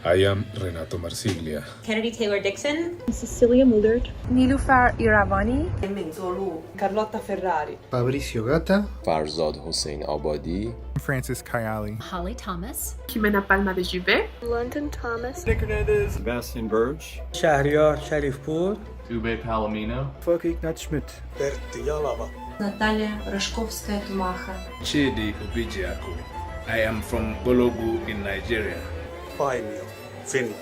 I am Renato Marsiglia. Kennedy Taylor Dixon. Cecilia Mullard. Nilufar Iravani. Carlotta Ferrari. Fabrizio Gata. Farzad Hossein Abadi. Francis Kayali. Holly Thomas. Jimena Palma de Gibe. London Thomas. Nick Hernandez. Sebastian Burge. Shahriar Sharifpour. Ube Palomino. Fakik Schmidt. Berti Yalava. Natalia Rashkovskaya-Tumacha. Chidi Obijiaku. I am from Bologu in Nigeria. Paimio, Finland.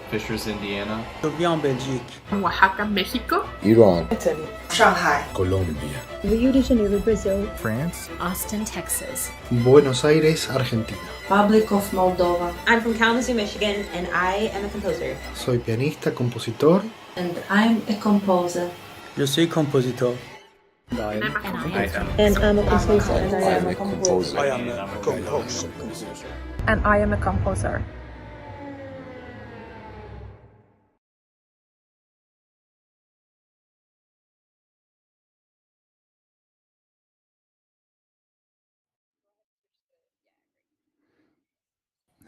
Fishers, Indiana. Touvion, Belgique. Oaxaca, Mexico. Iran. Italy. Shanghai. Colombia. Rio de Janeiro, Brazil. France. Austin, Texas. Buenos Aires, Argentina. Republic of Moldova. I'm from Kalamazoo, Michigan, and I am a composer. Soy pianista, compositor. And I'm a composer. Je suis compositeur. And I'm a composer. I am a composer. I am a composer. And I am a composer.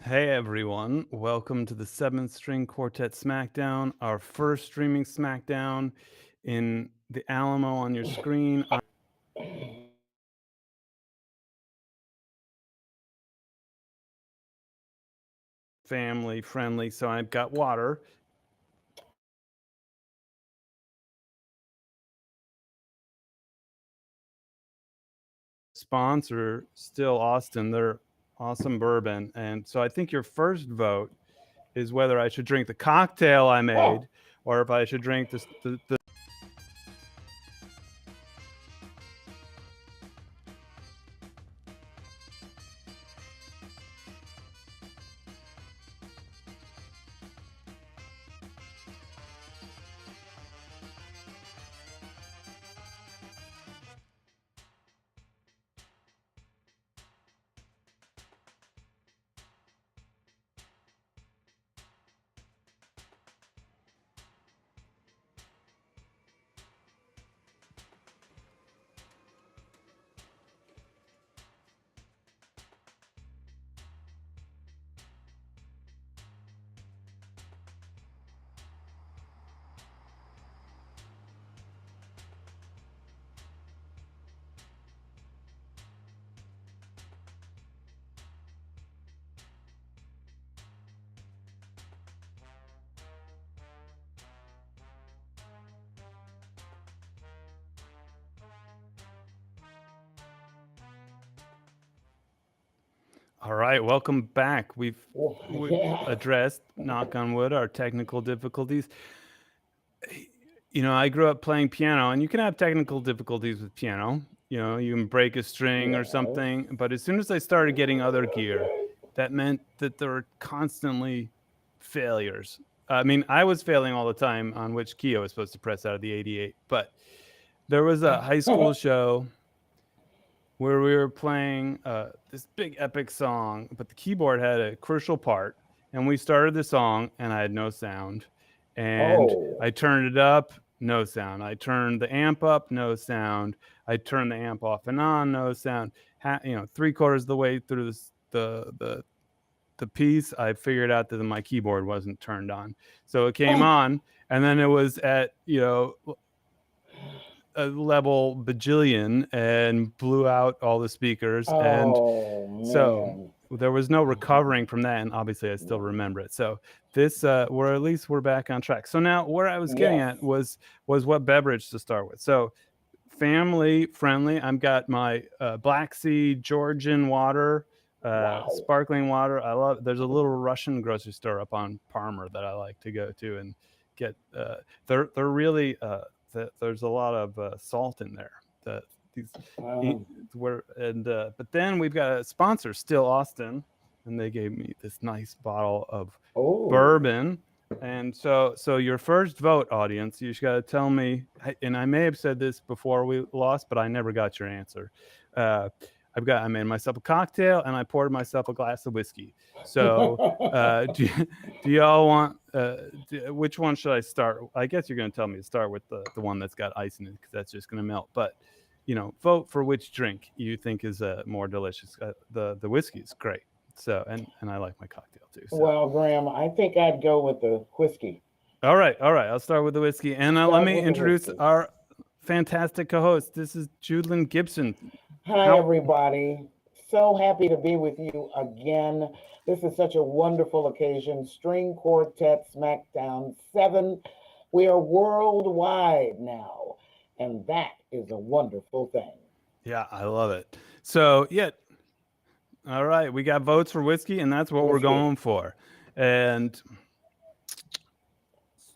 Hey everyone, welcome to the 7th String Quartet Smackdown, our first streaming Smackdown in the Alamo on your screen. Family friendly, so I've got water. Sponsor, still Austin, they're awesome bourbon. And so I think your first vote is whether I should drink the cocktail I made or if I should drink the All right, welcome back. We've addressed, knock on wood, our technical difficulties. You know, I grew up playing piano, and you can have technical difficulties with piano. You know, you can break a string or something. But as soon as I started getting other gear, that meant that there were constantly failures. I mean, I was failing all the time on which key I was supposed to press out of the 88. But there was a high school show where we were playing this big epic song, but the keyboard had a crucial part, and we started the song, and I had no sound, and I turned it up, no sound. I turned the amp up, no sound. I turned the amp off and on, no sound. You know, 3/4 of the way through the piece, I figured out that my keyboard wasn't turned on, so it came on, and then it was at, you know, a level bajillion and blew out all the speakers. And so there was no recovering from that. And obviously I still remember it. So this, we're back on track. So now where I was getting at was what beverage to start with. So family friendly, I've got my Black Sea Georgian water, sparkling water. I love, there's a little Russian grocery store up on Palmer that I like to go to and get, they're really, there's a lot of salt in there. But then we've got a sponsor, Still Austin, and they gave me this nice bottle of bourbon. And so your first vote, audience, you just got to tell me, and I may have said this before we lost, but I never got your answer. I made myself a cocktail and I poured myself a glass of whiskey. So do y'all want, which one should I start? I guess you're going to tell me to start with the one that's got ice in it, because that's just going to melt. But, vote for which drink you think is more delicious. The whiskey is great. So, and I like my cocktail too. So. Well, Graham, I think I'd go with the whiskey. All right. I'll start with the whiskey. And let me introduce our fantastic co-host. This is Judlyn Gibson. Hi, everybody. So happy to be with you again. This is such a wonderful occasion. String Quartet Smackdown 7. We are worldwide now, and that is a wonderful thing. Yeah, I love it. So, all right, we got votes for whiskey, and that's what we're going for. And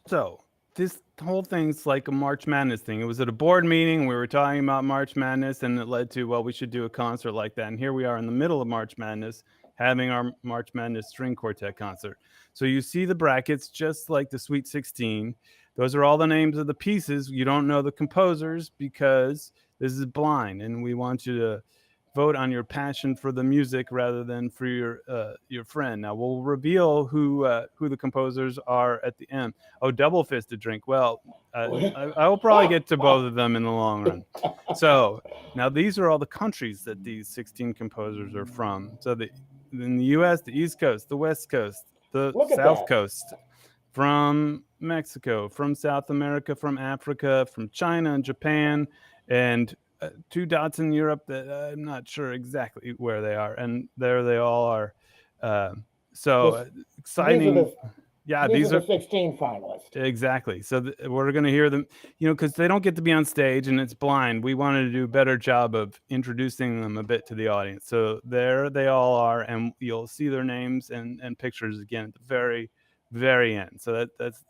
so this whole thing's like a March Madness thing. It was at a board meeting. We were talking about March Madness, and it led to, well, we should do a concert like that. And here we are in the middle of March Madness, having our March Madness String Quartet concert. So you see the brackets, just like the Sweet 16. Those are all the names of the pieces. You don't know the composers because this is blind, and we want you to vote on your passion for the music rather than for your friend. Now we'll reveal who the composers are at the end. Oh, Double Fisted Drink. Well, I will probably get to both of them in the long run. So now these are all the countries that these 16 composers are from. So in the U.S., the East Coast, the West Coast, the South Coast, from Mexico, from South America, from Africa, from China and Japan, and 2 dots in Europe that I'm not sure exactly where they are, and there they all are. Exciting. These are the 16 finalists. Exactly. So we're going to hear them, because they don't get to be on stage and it's blind. We wanted to do a better job of introducing them a bit to the audience. So there they all are, and you'll see their names and pictures again at the very, very end. So that's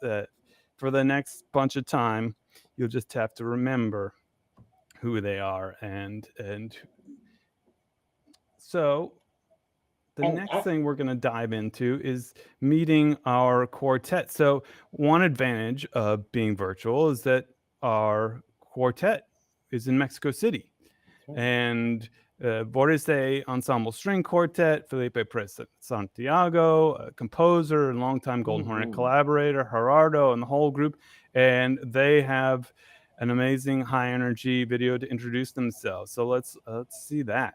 for the next bunch of time, you'll just have to remember who they are, and so the next thing we're going to dive into is meeting our quartet. So one advantage of being virtual is that our quartet is in Mexico City, and Borise Ensemble String Quartet, Felipe Perez Santiago, a composer and longtime Golden Hornet collaborator, Gerardo, and the whole group, and they have an amazing high energy video to introduce themselves. So let's see that.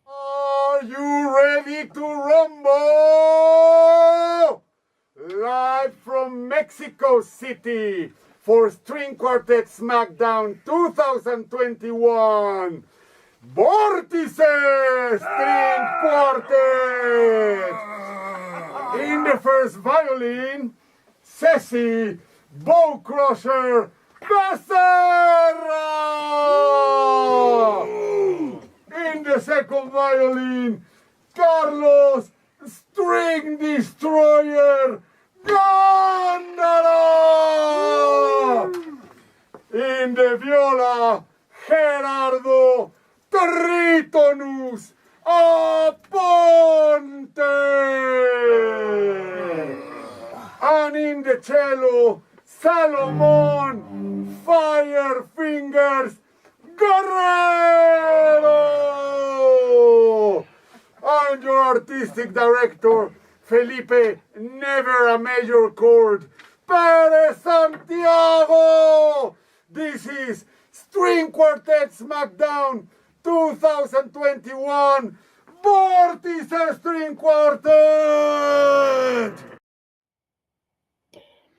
Are you ready to rumble? Live from Mexico City for String Quartet Smackdown 2021. Vortices String Quartet. In the first violin, Ceci Bow Crusher Becerra! In the second violin, Carlos String Destroyer Gondara! In the viola, Gerardo Tritonus Aponte! And in the cello, Salomon Fire Fingers Guerrero! And your artistic director, Felipe Never a Major Chord Perez Santiago! This is String Quartet Smackdown 2021 Vortices String Quartet!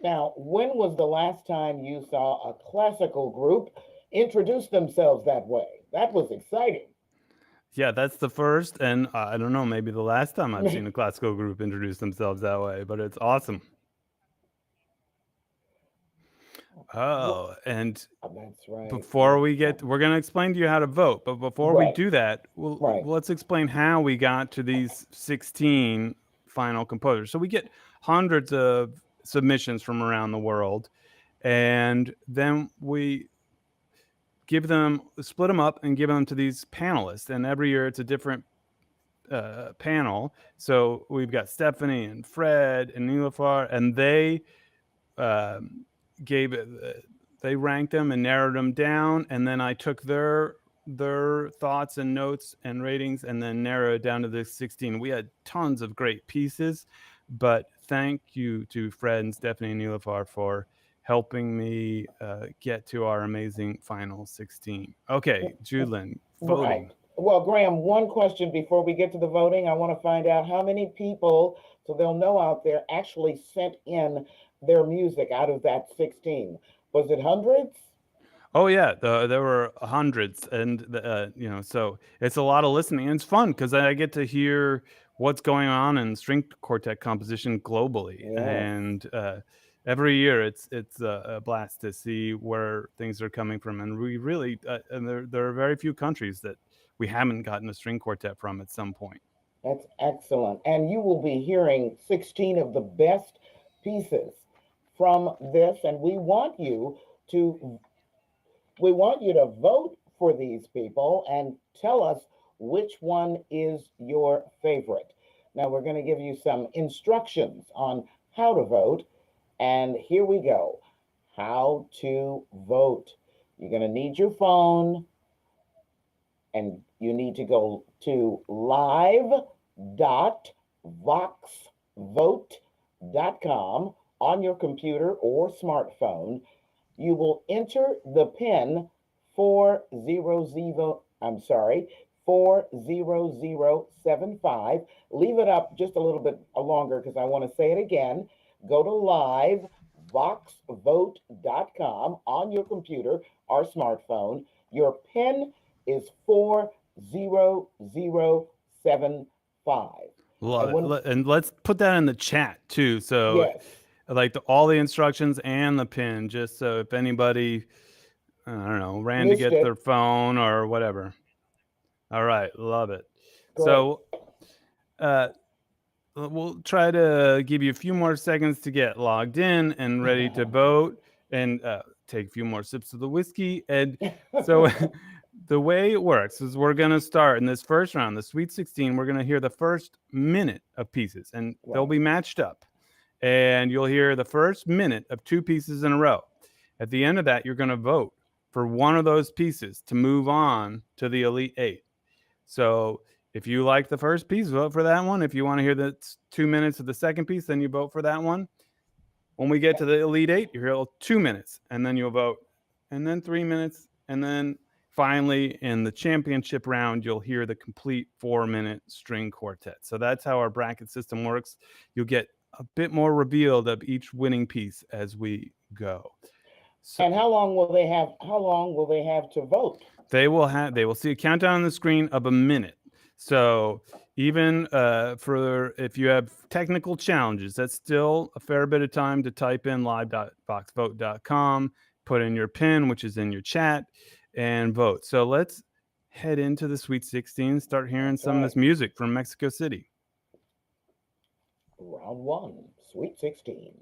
Now, when was the last time you saw a classical group introduce themselves that way? That was exciting. Yeah, that's the first, and I don't know, maybe the last time I've seen a classical group introduce themselves that way, but it's awesome. Oh, and that's right. Before we get, we're going to explain to you how to vote, but before we do that, let's explain how we got to these 16 final composers. So we get hundreds of submissions from around the world, and then we split them up and give them to these panelists. And every year it's a different panel. So we've got Stephanie and Fred and Nilafar, and they they ranked them and narrowed them down, and then I took their thoughts and notes and ratings and then narrowed down to the 16. We had tons of great pieces, but thank you to Fred and Stephanie and Nilafar for helping me get to our amazing final 16. Okay, Judlin, voting. Right. Well, Graham, one question before we get to the voting. I want to find out how many people, so they'll know out there, actually sent in their music out of that 16. Was it hundreds? Oh yeah, there were hundreds, and so it's a lot of listening, and it's fun because I get to hear what's going on in string quartet composition globally, and every year it's a blast to see where things are coming from, and we really and there are very few countries that we haven't gotten a string quartet from at some point. That's excellent, and you will be hearing 16 of the best pieces from this, and we want you to vote for these people and tell us which one is your favorite. Now we're going to give you some instructions on how to vote, and here we go. How to vote. You're going to need your phone, and you need to go to live.voxvote.com on your computer or smartphone. You will enter the PIN 40075. Leave it up just a little bit longer because I want to say it again. Go to live.voxvote.com on your computer or smartphone. Your PIN is 40075. And let's put that in the chat too. So yes. Like all the instructions and the pin, just so if anybody, I don't know, ran to get their phone or whatever. All right, love it. Great. So we'll try to give you a few more seconds to get logged in and ready to vote, and take a few more sips of the whiskey. And so the way it works is we're going to start in this first round, the Sweet 16. We're going to hear the first minute of pieces, and they'll be matched up. And you'll hear the first minute of two pieces in a row. At the end of that, you're going to vote for one of those pieces to move on to the Elite 8. So if you like the first piece, vote for that one. If you want to hear the 2 minutes of the second piece, then you vote for that one. When we get to the Elite 8, you hear 2 minutes, and then you'll vote, and then 3 minutes, and then finally in the championship round, you'll hear the complete 4-minute string quartet. So that's how our bracket system works. You'll get a bit more revealed of each winning piece as we go. So, and how long will they have to vote? They will see a countdown on the screen of a minute. So even for if you have technical challenges, that's still a fair bit of time to type in live.voxvote.com, put in your PIN, which is in your chat, and vote. So let's head into the Sweet 16, start hearing some of this music from Mexico City. Round 1, Sweet 16.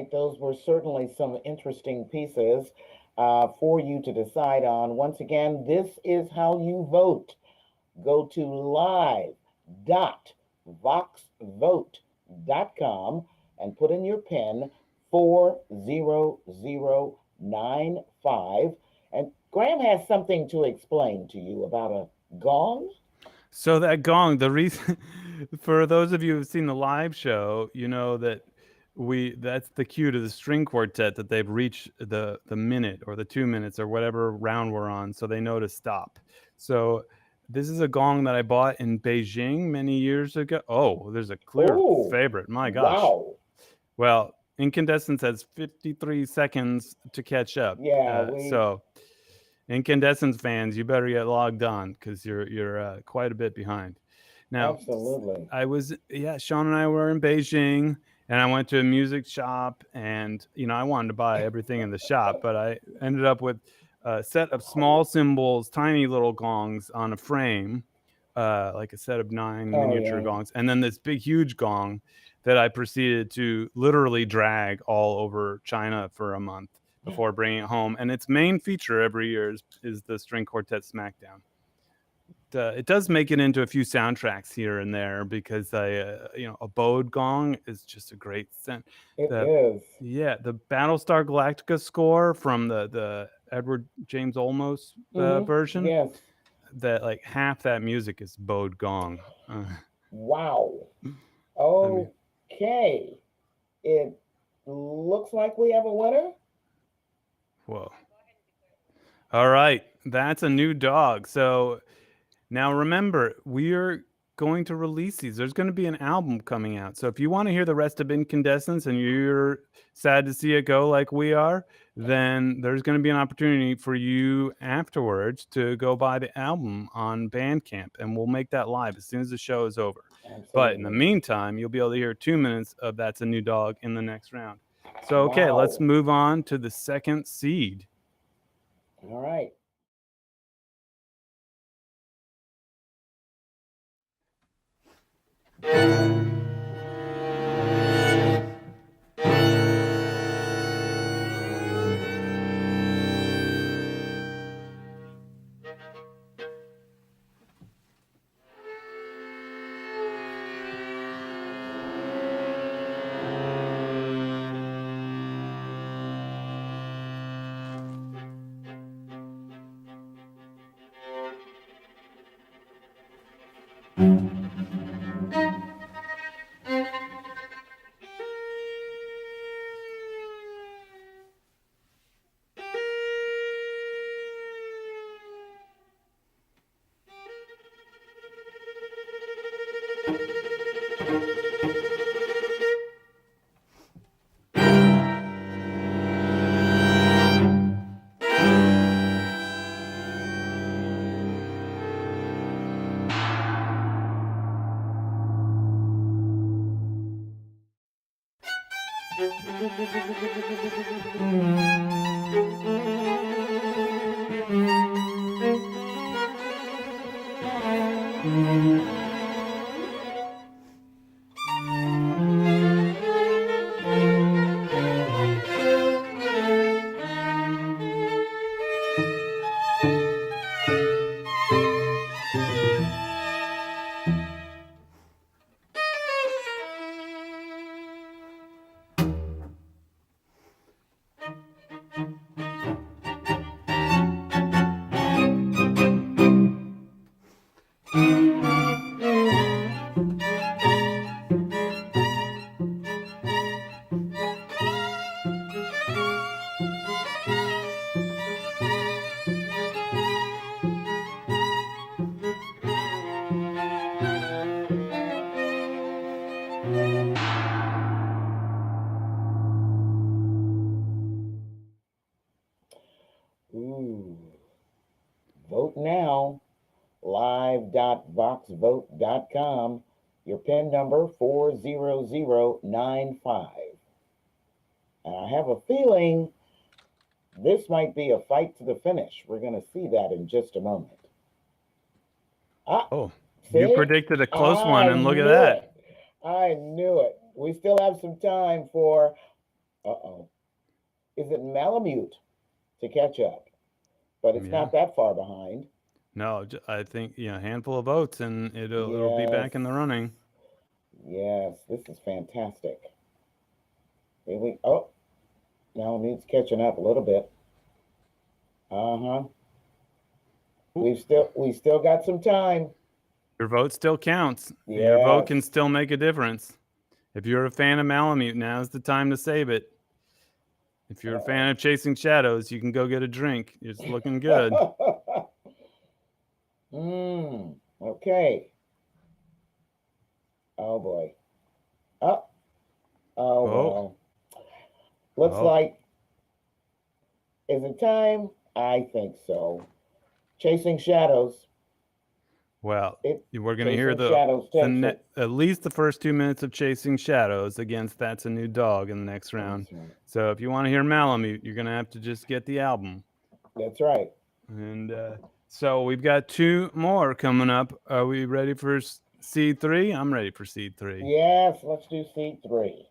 right, those were certainly some interesting pieces for you to decide on. Once again, this is how you vote. Go to live.voxvote.com and put in your PIN 40095. And Graham has something to explain to you about a gong. So that gong, the reason for those of you who've seen the live show, you know that that's the cue to the string quartet that they've reached the minute or the 2 minutes or whatever round we're on, so they know to stop. So this is a gong that I bought in Beijing many years ago. Oh, there's a clear favorite. My gosh. Wow. Well, Incandescence has 53 seconds to catch up. Yeah, so Incandescence fans, you better get logged on because you're quite a bit behind. Now, absolutely. Sean and I were in Beijing, and I went to a music shop, and I wanted to buy everything in the shop, but I ended up with a set of small cymbals, tiny little gongs on a frame, like a set of 9 miniature gongs, and then this big, huge gong that I proceeded to literally drag all over China for a month before bringing it home. And its main feature every year is the String Quartet Smackdown. It does make it into a few soundtracks here and there because a bowed gong is just a great sound. It is. Yeah, the Battlestar Galactica score from the Edward James Olmos version. Yes. That like half that music is bowed gong. Wow. Okay. It looks like we have a winner. Whoa. All right. That's a new dog. So now remember, we are going to release these. There's going to be an album coming out. So if you want to hear the rest of Incandescence and you're sad to see it go like we are, then there's going to be an opportunity for you afterwards to go buy the album on Bandcamp, and we'll make that live as soon as the show is over. Absolutely. But in the meantime, you'll be able to hear 2 minutes of That's a New Dog in the next round. So, okay, let's move on to the second seed. All right. Vote now. Live.voxvote.com. Your PIN number 40095. And I have a feeling this might be a fight to the finish. We're going to see that in just a moment. You predicted a close one, and look at that. I knew it. We still have some time for Uh-oh. Is it Malamute to catch up? But it's not that far behind. No, I think a handful of votes and it'll be back in the running. Yes, this is fantastic. Oh, Malamute's catching up a little bit. We still got some time. Your vote still counts. Yes. Your vote can still make a difference. If you're a fan of Malamute, now's the time to save it. If you're a fan of Chasing Shadows, you can go get a drink. It's looking good. Okay. Oh boy. Well. Looks like, is it time? I think so. Chasing Shadows. Well, we're going to hear at least the first 2 minutes of Chasing Shadows against That's a New Dog in the next round. Right. So if you want to hear Malamute, you're going to have to just get the album. That's right. And so we've got 2 more coming up. Are we ready for seed 3? I'm ready for seed 3. Yes, let's do seed 3.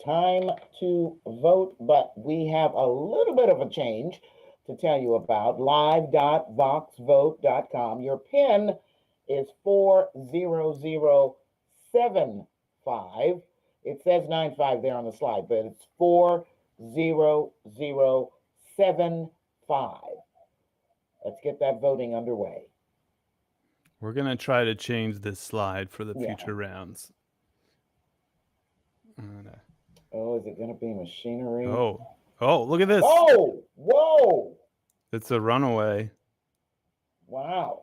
Time to vote, but we have a little bit of a change to tell you about. live.voxvote.com. Your pin is 40075. It says 95 there on the slide, but it's 40075. Let's get that voting underway. We're going to try to change this slide for the future rounds. Oh, is it going to be machinery? Oh, look at this. Oh, whoa. It's a runaway. Wow.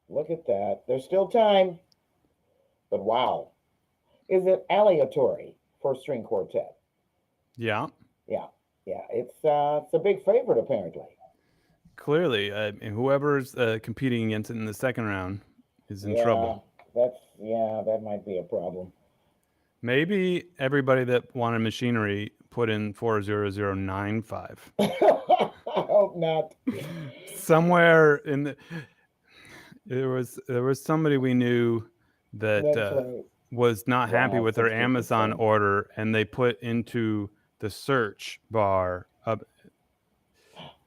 Look at that. There's still time. But wow. Is it aleatory for string quartet? Yeah. Yeah. It's a big favorite, apparently. Clearly. Whoever's competing against it in the second round is in trouble. That might be a problem. Maybe everybody that wanted machinery put in 40095. I hope not. Somewhere in the there was somebody we knew that was not happy with their Amazon order, and they put into the search bar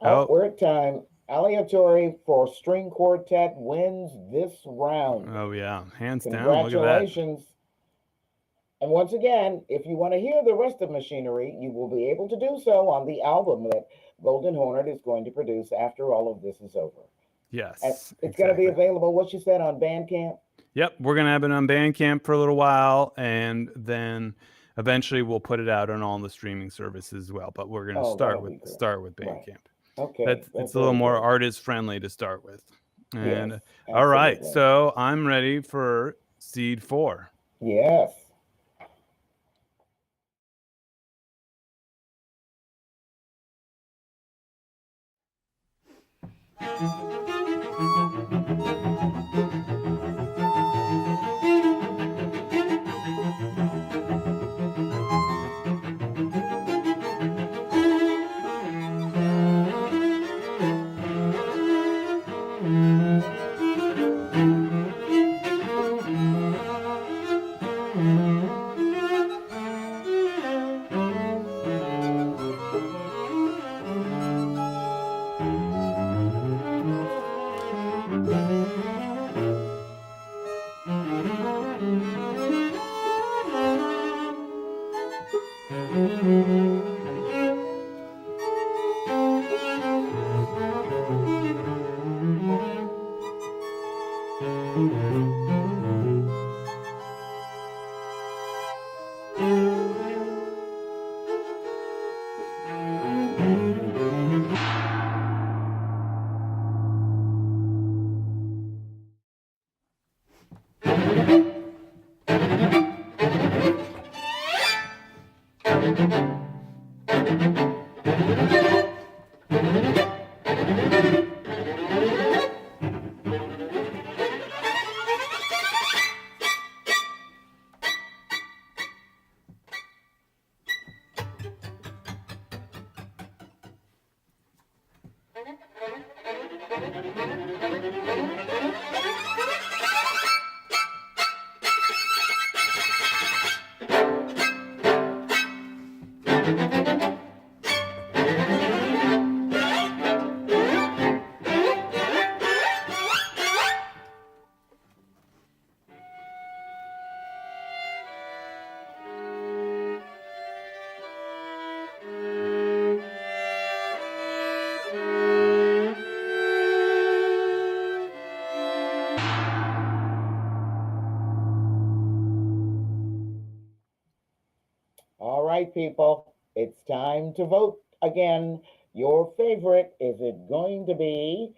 we're at time. Aleatory for string quartet wins this round. Oh yeah, hands down. Congratulations. And once again, if you want to hear the rest of Machinery, you will be able to do so on the album that Golden Hornet is going to produce after all of this is over. Yes. And it's going to be available, what you said, on Bandcamp? Yep, we're going to have it on Bandcamp for a little while, and then eventually we'll put it out on all the streaming services as well. But we're going to start with Bandcamp. Right. Okay. It's a little more artist friendly to start with. And Yes, all right, absolutely. so I'm ready for Seed 4. Yes. All right, people, it's time to vote again. Your favorite, is it going to be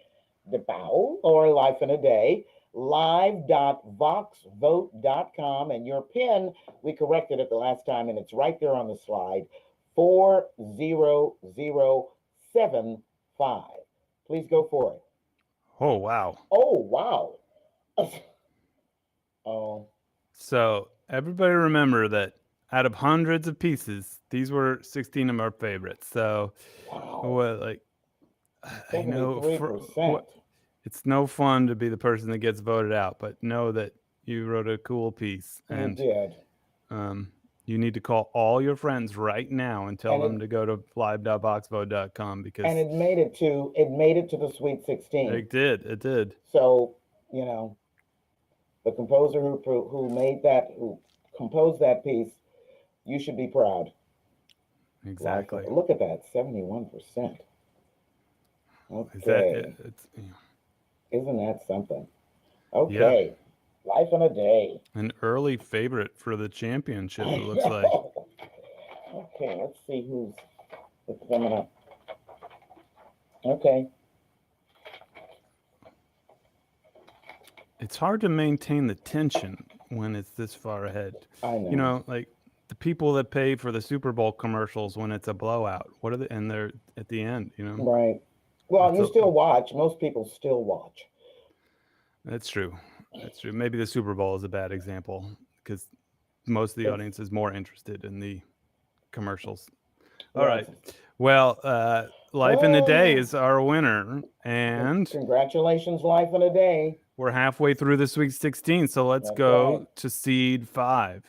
The Bow or Life in a Day? Live.voxvote.com, and your pin, we corrected it the last time, and it's right there on the slide, 40075. Please go for it. Oh, wow. Oh, wow. Oh. So everybody remember that out of hundreds of pieces, these were 16 of our favorites. So, what, like, I know it's no fun to be the person that gets voted out, but know that you wrote a cool piece. And you did. You need to call all your friends right now and tell them to go to live.voxvote.com because and it made it to the Sweet 16. It did. So, you know, the composer who composed that piece, you should be proud. Exactly. Look at that, 71%. Okay. Isn't that something? Okay. Yeah. Life in a Day. An early favorite for the championship, it looks like. Okay, let's see who's coming up. Okay. It's hard to maintain the tension when it's this far ahead. I know. You know, like the people that pay for the Super Bowl commercials when it's a blowout. What are they? And they're at the end, you know? Right. Well, you still watch. Most people still watch. That's true. That's true. Maybe the Super Bowl is a bad example because most of the audience is more interested in the commercials. All right. Well, Life in a Day is our winner. And congratulations, Life in a Day. We're halfway through this week's 16, so let's go to Seed 5.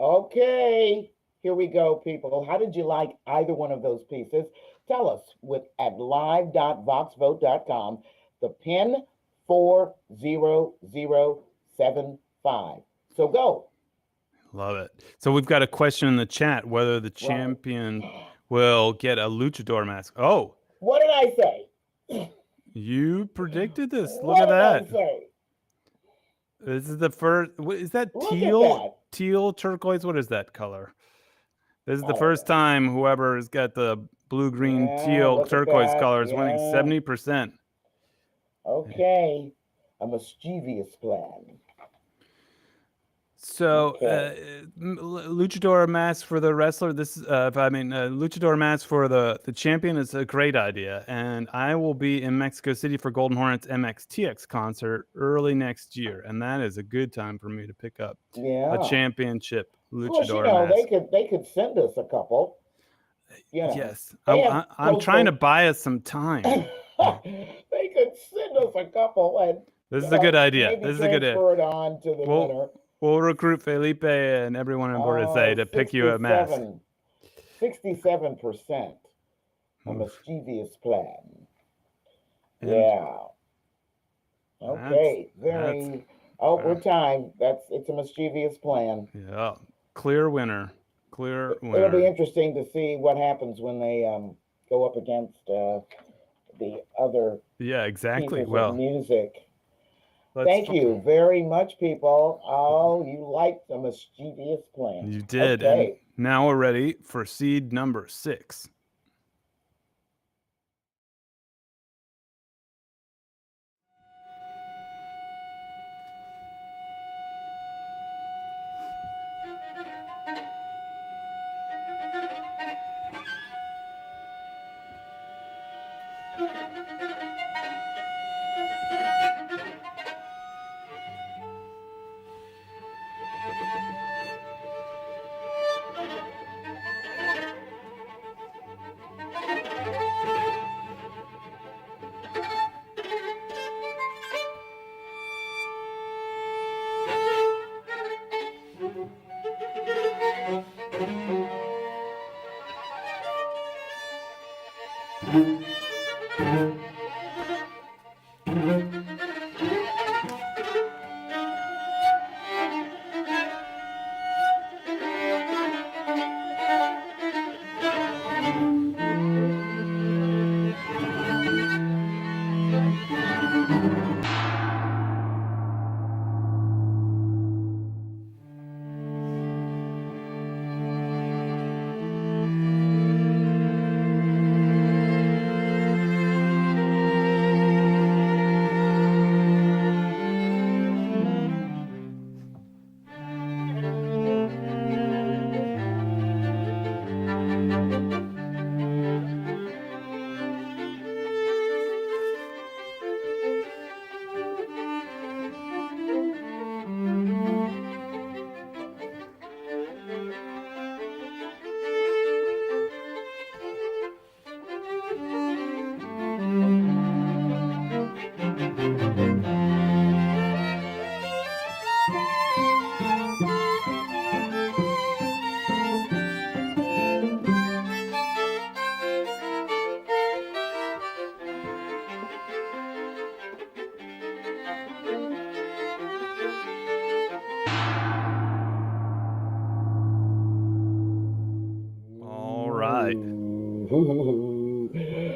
Okay, here we go, people. How did you like either one of those pieces? Tell us at live.voxvote.com. The pin 40075. So go. Love it. So we've got a question in the chat whether the champion will get a luchador mask. Oh, what did I say? You predicted this. Look what at that. Did I say? This is the first. What is that? Look Teal, teal, turquoise. What is that color? This is the first time whoever has got the blue, green, teal, turquoise color is winning 70%. Okay, a mischievous plan. So, luchador mask for the wrestler. Luchador mask for the champion is a great idea, and I will be in Mexico City for Golden Hornets MXTX concert early next year, and that is a good time for me to pick up a championship luchador mask. They could send us a couple. Yes, I'm trying to buy us some time. They could send us a couple, and this is a good idea. This is a good idea. Transfer it on to the winner. We'll recruit Felipe and everyone on board to pick you a mask. 67%. A mischievous plan. And Okay. We're timed. It's a mischievous plan. Yeah. Clear winner. It'll be interesting to see what happens when they go up against the other. Yeah, exactly. Music. Thank you very much, people. Oh, you liked the mischievous plan. You did. Okay. And now we're ready for seed number 6.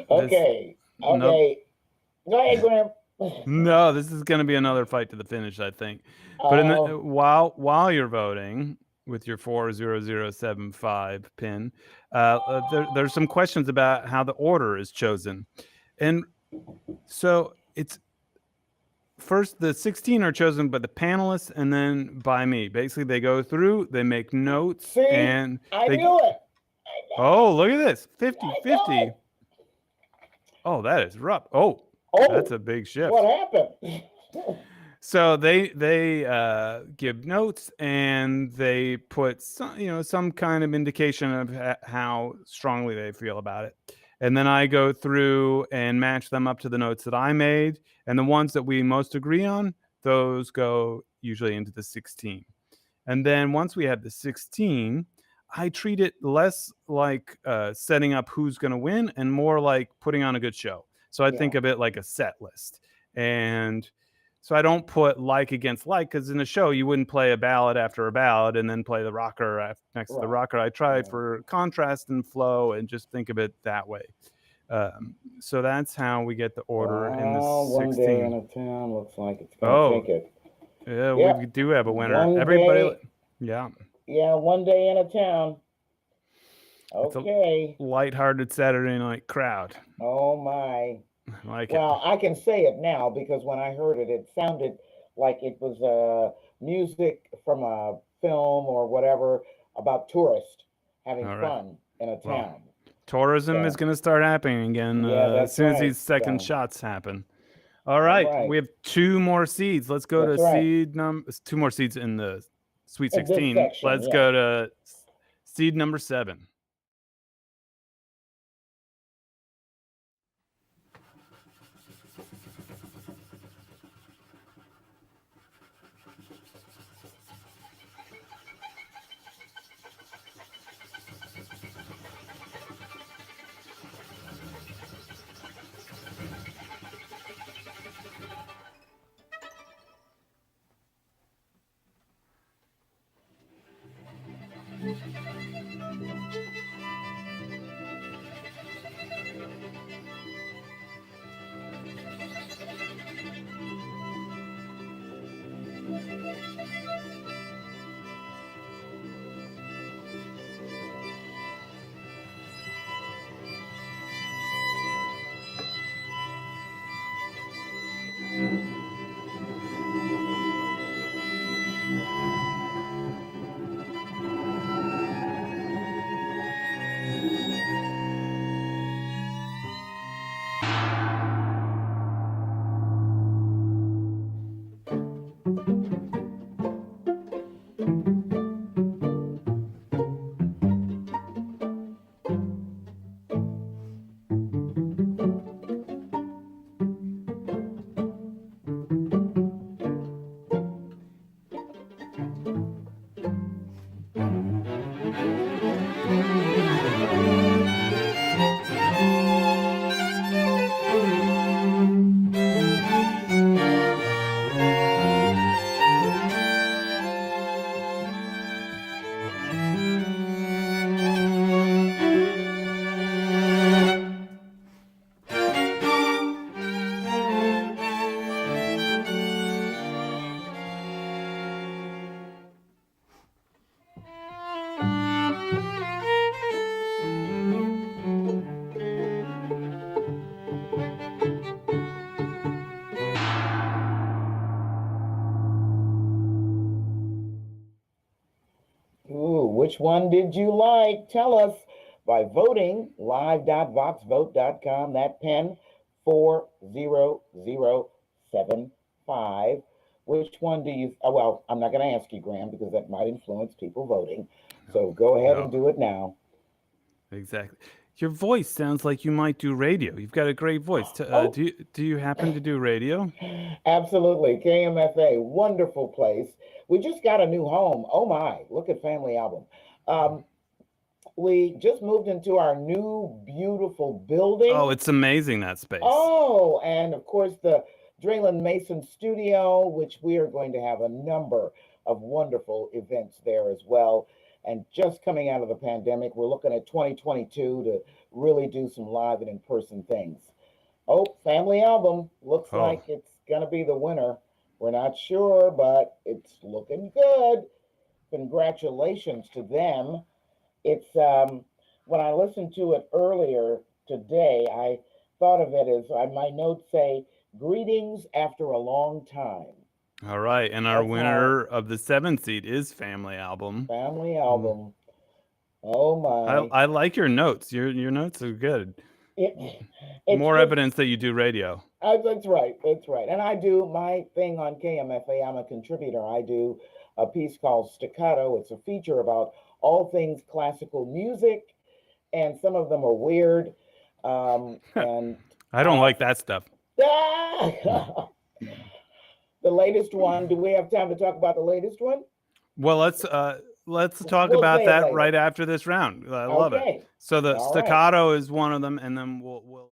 Okay. Go ahead, Graham. No, this is going to be another fight to the finish, I think. But while you're voting with your 40075 pin, there's some questions about how the order is chosen. And so it's first the 16 are chosen by the panelists and then by me. Basically, they go through, they make notes. I knew it. Oh, look at this. 50-50. Oh, that is rough. Oh, that's a big shift. What happened? So they give notes and they put some kind of indication of how strongly they feel about it. And then I go through and match them up to the notes that I made. And the ones that we most agree on, those go usually into the 16. And then once we have the 16, I treat it less like setting up who's going to win and more like putting on a good show. So I think of it like a set list. And so I don't put like against like, because in a show you wouldn't play a ballad after a ballad and then play the rocker next to the rocker. I try for contrast and flow and just think of it that way. So that's how we get the order in the 16. One day in a town looks like it's going to take it. Yeah, we do have a winner. Yeah, one day in a town. Okay. It's a lighthearted Saturday night crowd. Oh my. I like well, I can say it now because when I heard it, it sounded like it was music from a film or whatever about tourists having fun in a town. Well, tourism is going to start happening again as soon as these second shots happen. All right. We have 2 more seeds. Let's go to seed number 2 more seeds in the Sweet 16. Let's go to seed number 7. Which one did you like? Tell us by voting live.voxvote.com. That pen 40075. Which one do you? Oh, well, I'm not going to ask you, Graham, because that might influence people voting. So go ahead and do it now. Exactly. Your voice sounds like you might do radio. You've got a great voice. Do you happen to do radio? Absolutely. KMFA, wonderful place. We just got a new home. Oh my, look at Family Album. We just moved into our new beautiful building. Oh, it's amazing, that space. Oh, and of course the Draylen Mason studio, which we are going to have a number of wonderful events there as well. And just coming out of the pandemic, we're looking at 2022 to really do some live and in-person things. Oh, Family Album looks like it's going to be the winner. We're not sure, but it's looking good. Congratulations to them. It's when I listened to it earlier today, I thought of it as my notes say, greetings after a long time. All right, and our winner of the 7th seed is Family Album. Family Album. Oh my! I like your notes. Your notes are good. More evidence that you do radio. That's right. That's right. And I do my thing on KMFA. I'm a contributor. I do a piece called Staccato. It's a feature about all things classical music, and some of them are weird. And I don't like that stuff. The latest one. Do we have time to talk about the latest one? Well, let's talk We'll about say it that later. right after this round. I love Okay. it. So the All right. staccato is one of them, and then we'll.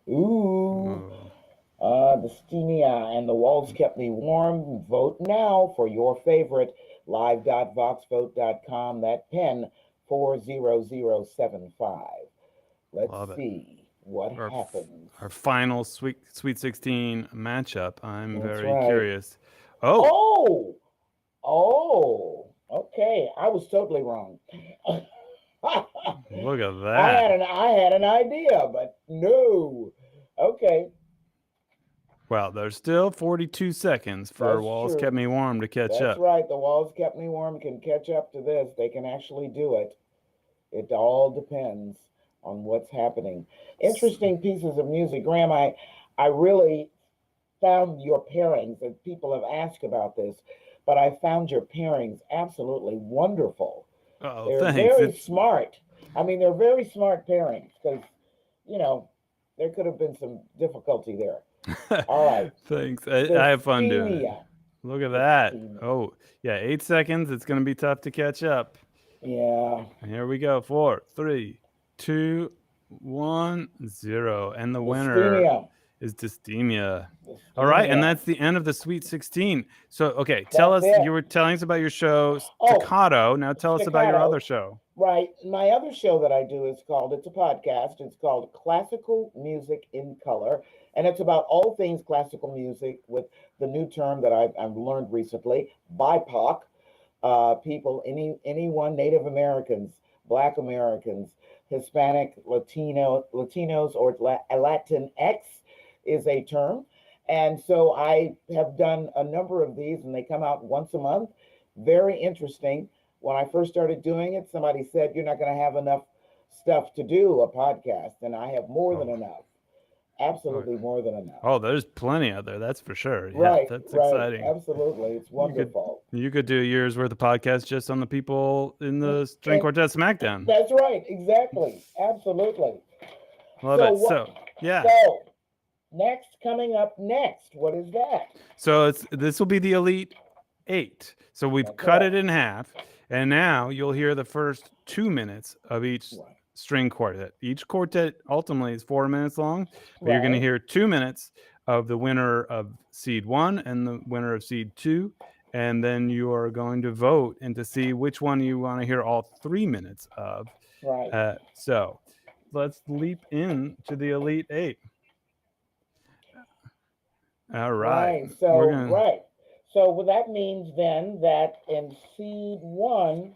Ooh. The Steenia and the Walls Kept Me Warm. Vote now for your favorite. Live.voxvote.com. That pen 40075. Let's Love it. see what happens. Our final Sweet 16 matchup. I'm That's very right. curious. Oh, okay. I was totally wrong. Look at that. I had an idea, but no. Okay. Well, there's still 42 seconds for That's Walls true. Kept Me Warm to catch up. That's right. The Walls Kept Me Warm can catch up to this. They can actually do it. It all depends on what's happening. Interesting pieces of music. Graham, I really found your pairings, and people have asked about this, but I found your pairings absolutely wonderful. Oh, They're thanks. very smart. I mean, they're very smart pairings because, there could have been some difficulty there. All right. Thanks. I have fun doing it. Look at that. Oh, yeah, 8 seconds. It's going to be tough to catch up. Yeah. And here we go. 4, 3, 2, 1, 0. And the winner is Dystemia. All right, and that's the end of the Sweet 16. So, okay, tell us, you were telling us about your show, Staccato. Now tell us about your other show. Right. My other show that I do it's a podcast. It's called Classical Music in Color. And it's about all things classical music with the new term that I've learned recently, BIPOC. People, anyone, Native Americans, Black Americans, Hispanic, Latinos, or Latinx is a term. And so I have done a number of these, and they come out once a month. Very interesting. When I first started doing it, somebody said, you're not going to have enough stuff to do a podcast. And I have more than enough. Absolutely more than enough. Oh, there's plenty out there. That's for sure. Yeah, Right. that's right. exciting. Absolutely. It's wonderful. You could do a year's worth of podcasts just on the people in the String Quartet Smackdown. That's right. Exactly. Absolutely. Love it. So, yeah. So, coming up next, what is that? So this will be the Elite 8. So we've cut it in half, and now you'll hear the first 2 minutes of each string quartet. Each quartet ultimately is 4 minutes long, but you're going to hear 2 minutes of the winner of seed 1 and the winner of seed 2, and then you are going to vote and to see which one you want to hear all 3 minutes of. Right. So let's leap in to the Elite Eight. All right. Right. So So what that means then that in seed 1,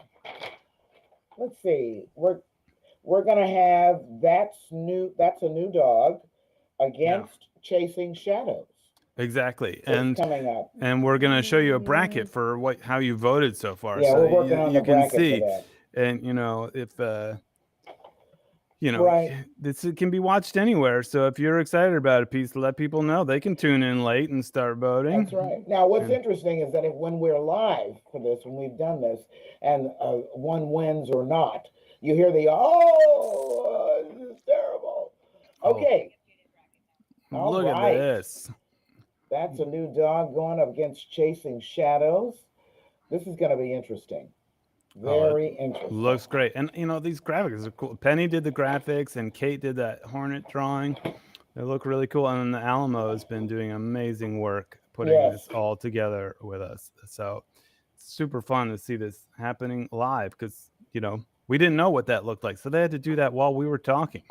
let's see, we're gonna have That's a New Dog against Chasing Shadows. Exactly. It's coming up. And we're going to show you a bracket for how you voted so far. Yeah, so we're working on the bracket for that. And if Right. this can be watched anywhere. So if you're excited about a piece, let people know. They can tune in late and start voting. That's right. Now, what's interesting is that when we're live for this, when we've done this, and one wins or not, you hear the, this is terrible. Okay. Look at this. That's a New Dog going up against Chasing Shadows. This is going to be interesting. Very interesting. Looks great. And, these graphics are cool. Penny did the graphics, and Kate did that Hornet drawing. They look really cool. And the Alamo has been doing amazing work putting this all together with us. So it's super fun to see this happening live because, we didn't know what that looked like. So they had to do that while we were talking.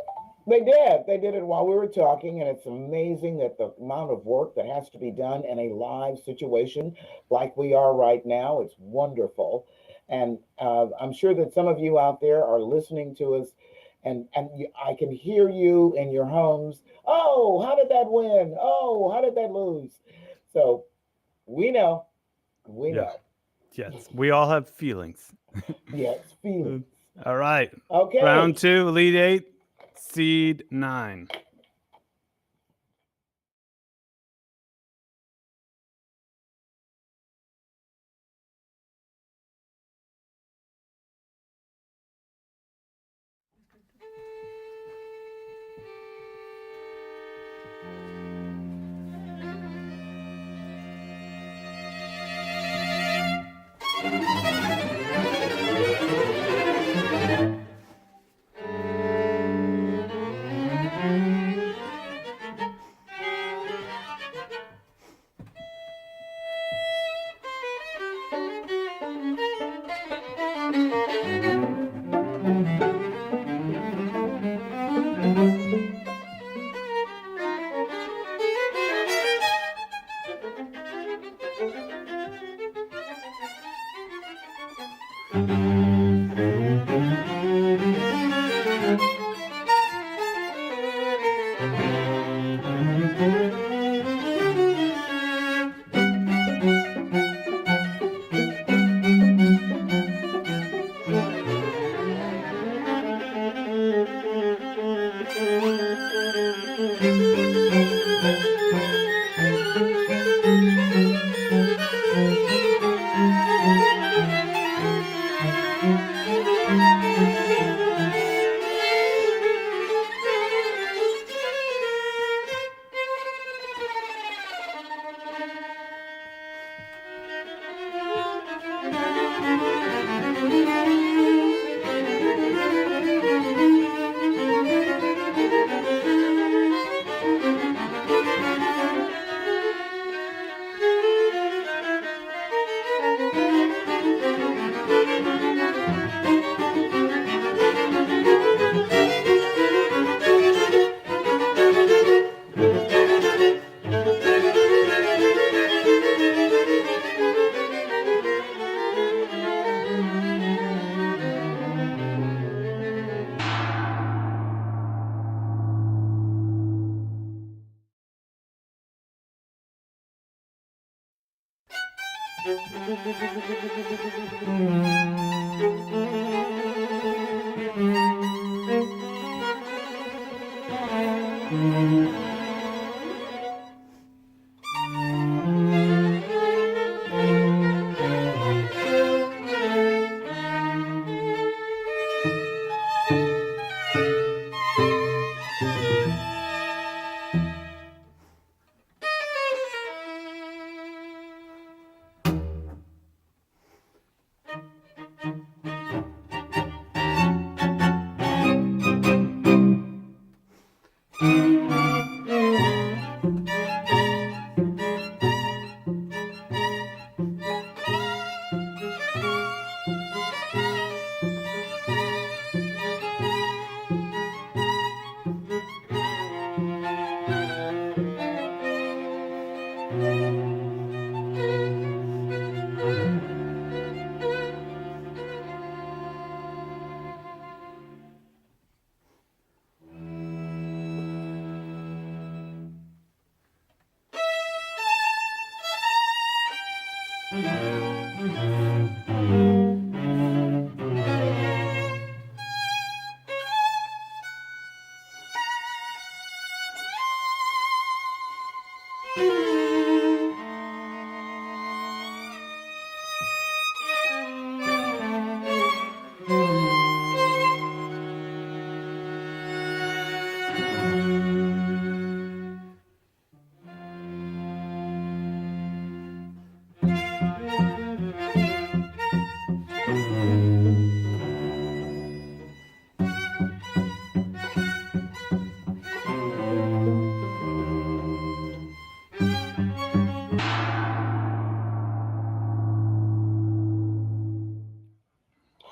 They did. They did it while we were talking, and it's amazing that the amount of work that has to be done in a live situation like we are right now. It's wonderful. And I'm sure that some of you out there are listening to us, and I can hear you in your homes. Oh, how did that win? Oh, how did that lose? So we know. We know. Yes, we all have feelings. Yes, feelings. All right. Okay. Round 2, Elite 8, Seed 9.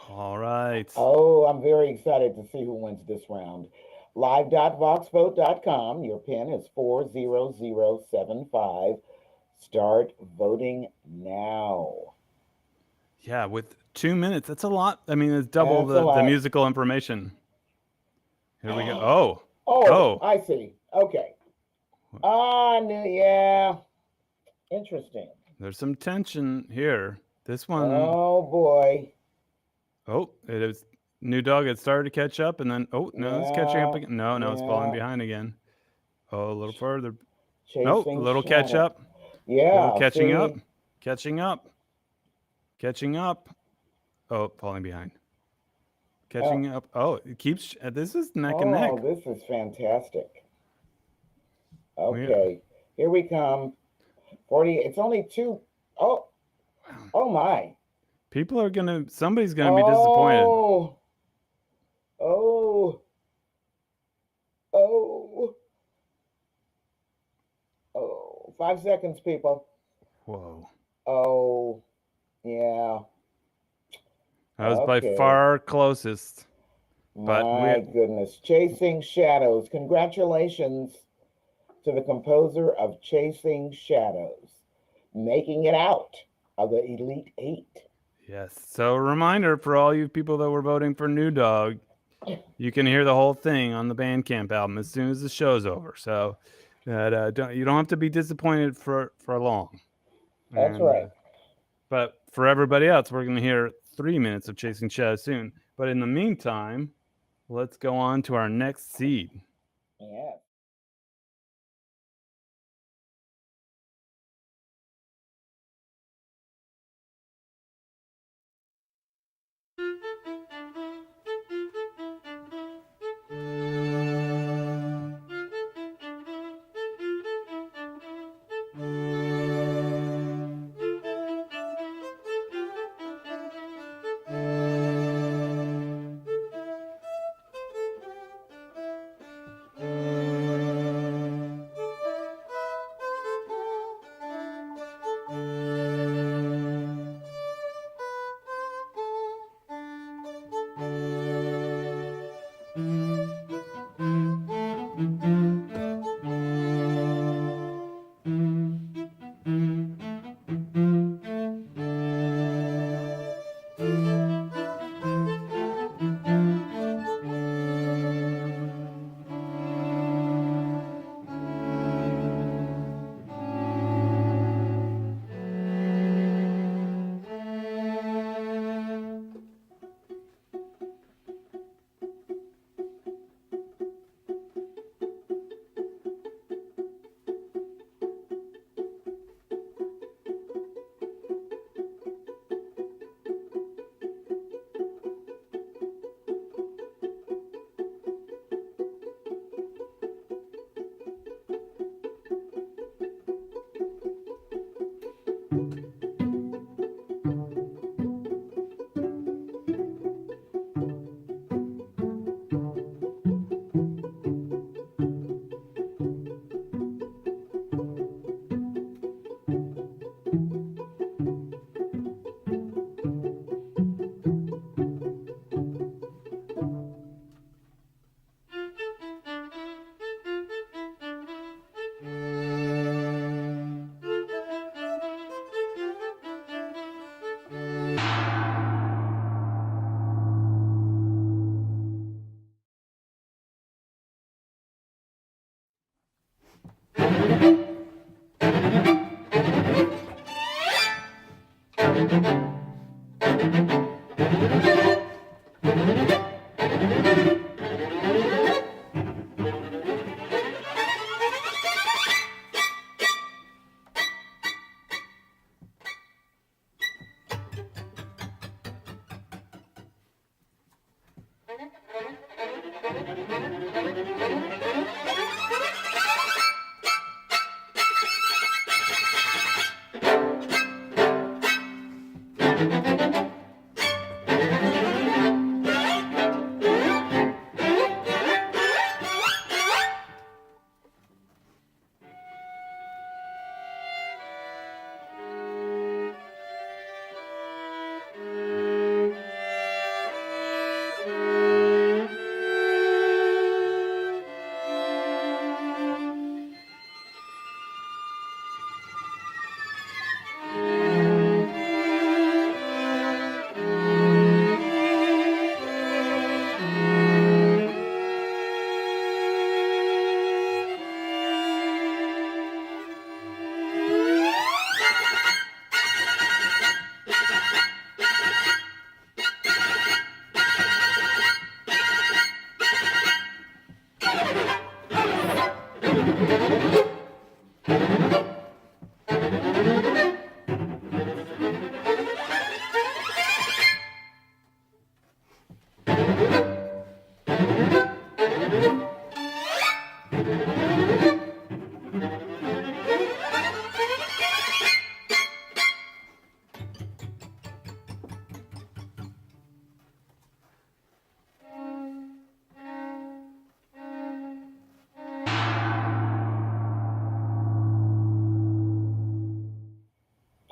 All right. Oh, I'm very excited to see who wins this round. Live.voxvote.com. Your pin is 40075. Start voting now. Yeah, with 2 minutes, that's a lot. I mean, it's double That's a the lot. musical information. Here we go. Oh, I see. Okay. Yeah. Interesting. There's some tension here. This one. Oh boy. Oh, it is New Dog. It started to catch up, and then it's catching up again. No, it's falling behind again. Oh, a little further. A little catch up. Yeah. A little catching up. Catching up. Catching up. Oh, falling behind. Catching up. Oh, it keeps. This is neck and neck. Oh, this is fantastic. Okay, here we come. 40. It's only 2. Oh my. People are somebody's gonna be disappointed. Oh. 5 seconds, people. Whoa. Oh, yeah. That was by far closest. But my goodness. Chasing Shadows. Congratulations to the composer of Chasing Shadows, making it out of the Elite 8. Yes. So a reminder for all you people that were voting for New Dog, you can hear the whole thing on the Bandcamp album as soon as the show's over. So that you don't have to be disappointed for long. That's right. But for everybody else, we're going to hear 3 minutes of Chasing Shadows soon. But in the meantime, let's go on to our next seed. Yeah.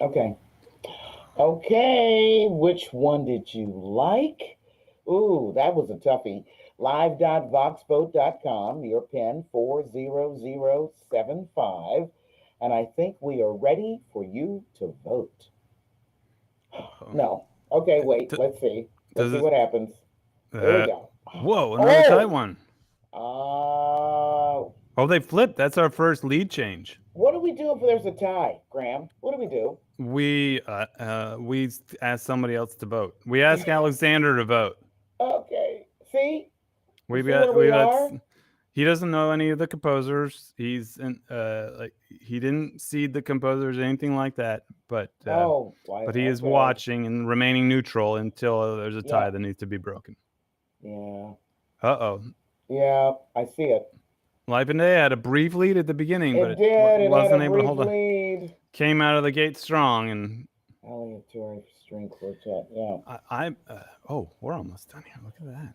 Okay. Okay, which one did you like? Ooh, that was a toughie. Live.voxvote.com, your pin 40075. And I think we are ready for you to vote. No. Okay, wait, let's see. Let's see what happens. Here we go. Whoa, another tight one. Oh, they flipped. That's our first lead change. what do we do if there's a tie, Graham? What do we do? We asked somebody else to vote. We asked Alexander to vote. Okay. See? We are? He doesn't know any of the composers. He's he didn't seed the composers, anything like that. But he is watching and remaining neutral until there's a tie that needs to be broken. Yeah. Yeah, I see it. Live and Day had a brief lead at the beginning, but it wasn't had a able to hold on. lead. Came out of the gate strong, and aleatory string quartet. Yeah. We're almost done here. Look at that.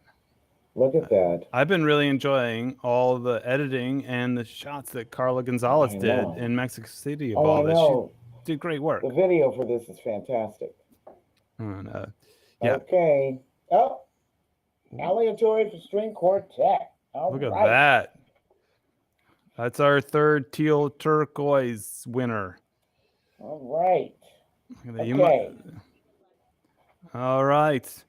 Look at that. I've been really enjoying all the editing and the shots that Carla Gonzalez did in Mexico City of all this. She did great work. The video for this is fantastic. And, Okay. Oh, aleatory for string quartet. Look at that. That's our third teal turquoise winner. All right. Okay. All right.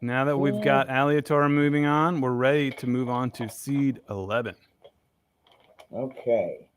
Now that we've got aleatory moving on, we're ready to move on to seed 11. Okay.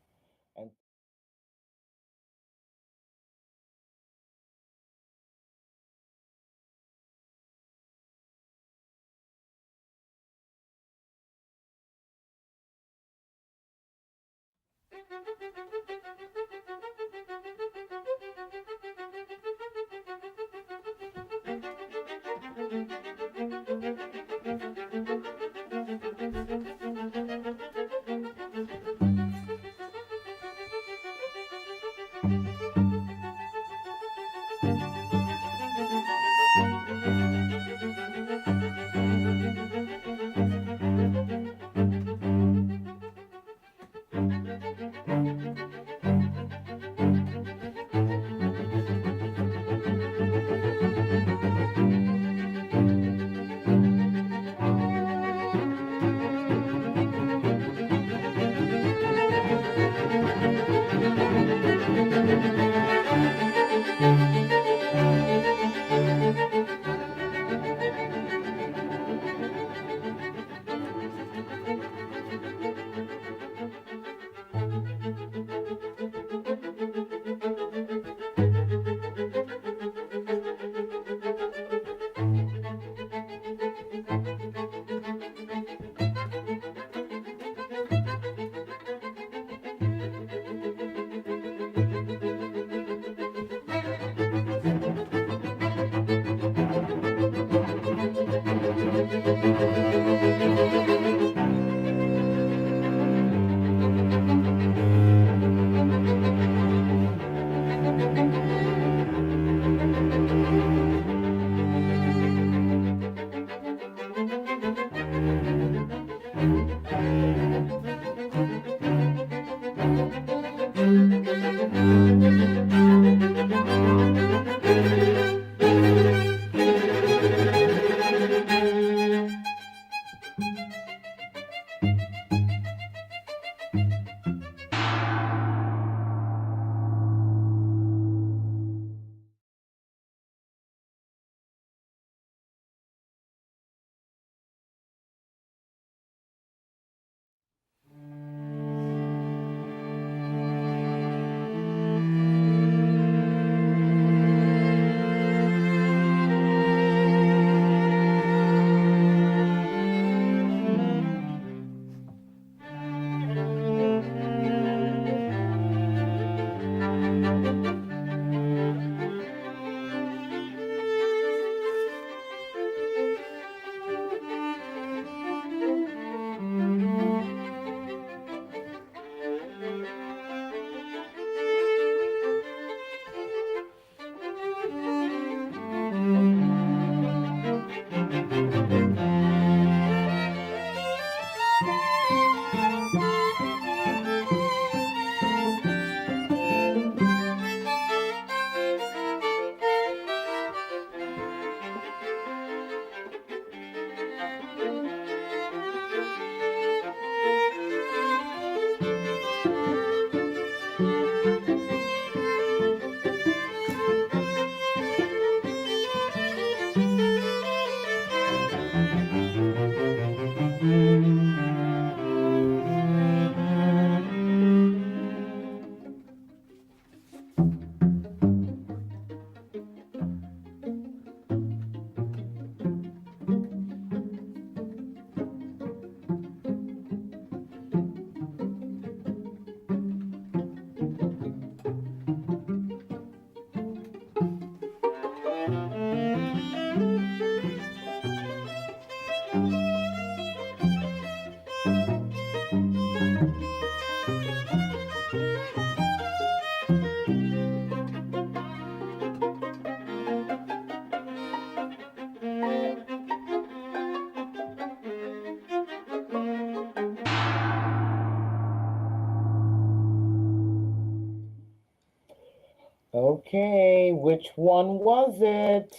Okay, which one was it?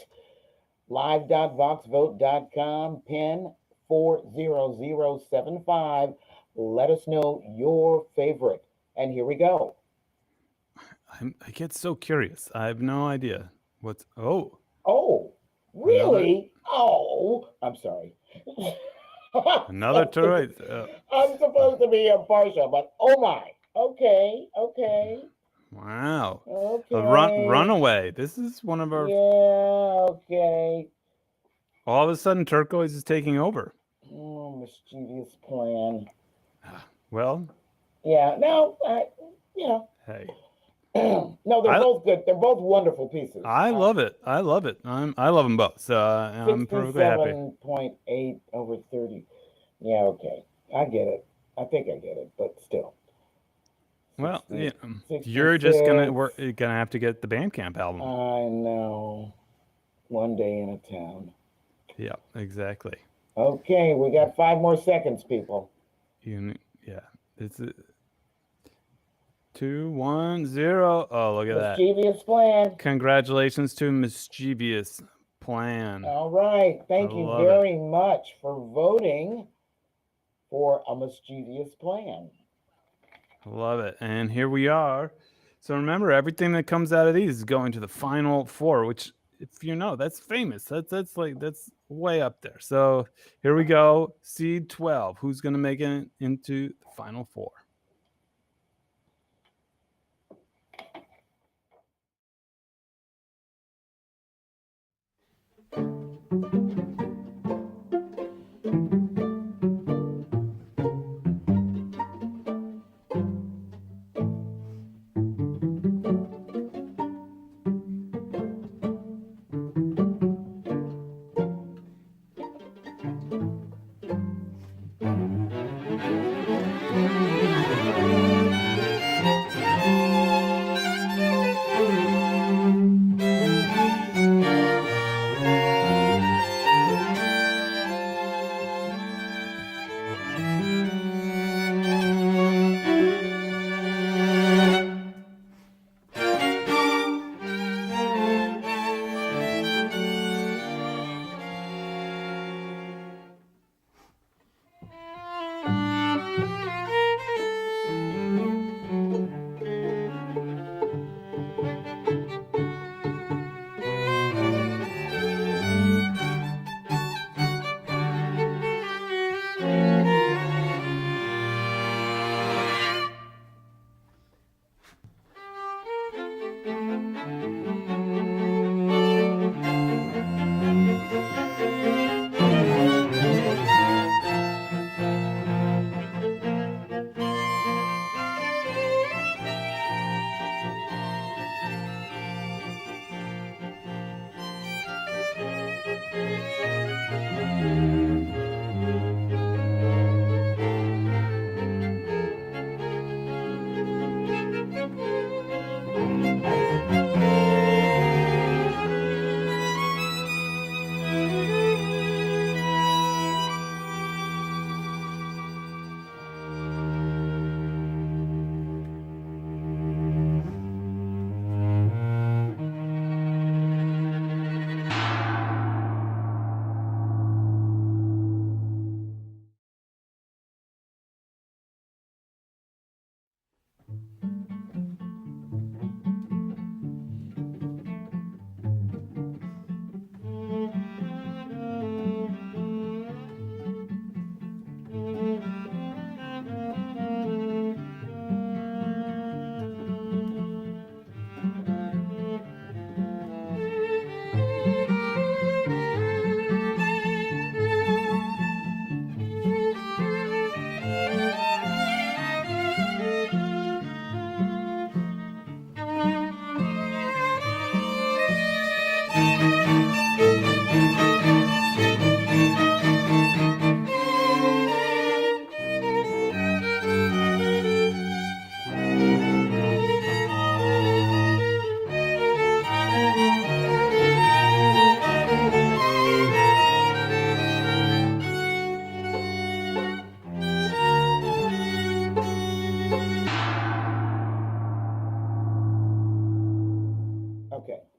Live.voxvote.com, pin 40075. Let us know your favorite. And here we go. I get so curious. I have no idea what's. Oh. Oh, really? Oh, I'm sorry. Another toy. I'm supposed to be impartial, but oh my. Okay. Wow. Okay. A runaway. This is one of our. Yeah, okay. All of a sudden, turquoise is taking over. Oh, mischievous plan. Well. Yeah. No. Hey. No, they're both good. They're both wonderful pieces. I love it. I love it. I love them both. So I'm perfectly happy. 67.8 over 30. Yeah. Okay. I get it. I think I get it, but still. Well, you're just gonna have to get the Bandcamp album. I know. One day in a town. Yeah, exactly. Okay, we got 5 more seconds, people. It's 2, 1, 0. Oh, look at that! Mischievous plan. Congratulations to Mischievous Plan. All right, thank you very much for voting for a Mischievous Plan. Love it. And here we are. So remember, everything that comes out of these is going to the final 4, which, if you know, that's famous. That's way up there. So here we go. Seed 12. Who's going to make it into the final 4?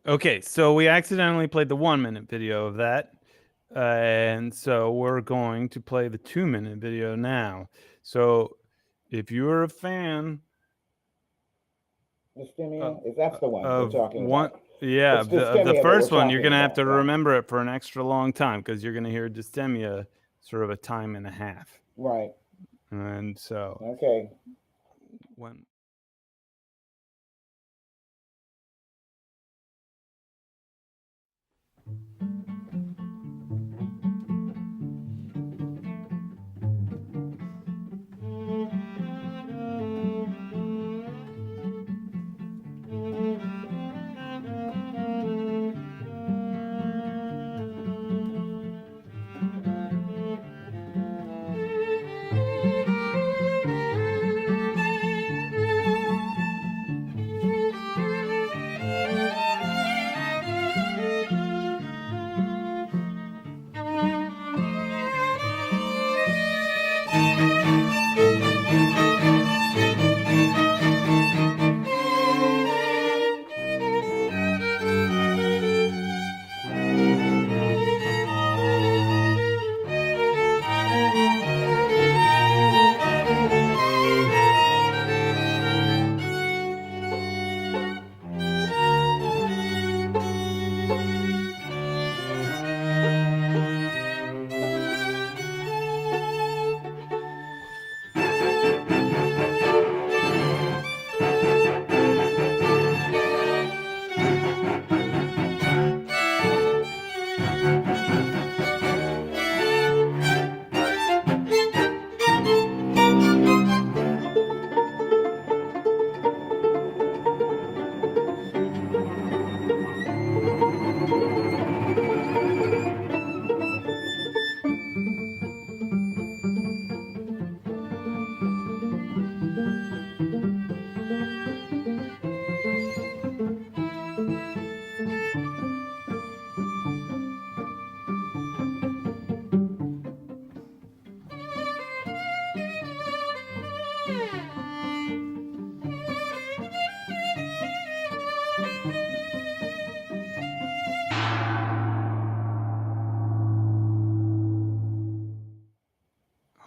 Okay, so we accidentally played the 1 minute video of that. And so we're going to play the 2 minute video now. So if you're a fan Is that's the one we're talking about? Yeah, It's the dysthymia first that we're one, you're going to talking have to about, yeah. remember it for an extra long time because you're going to hear dysthymia sort of a time and a half. Right. And so. Okay. When.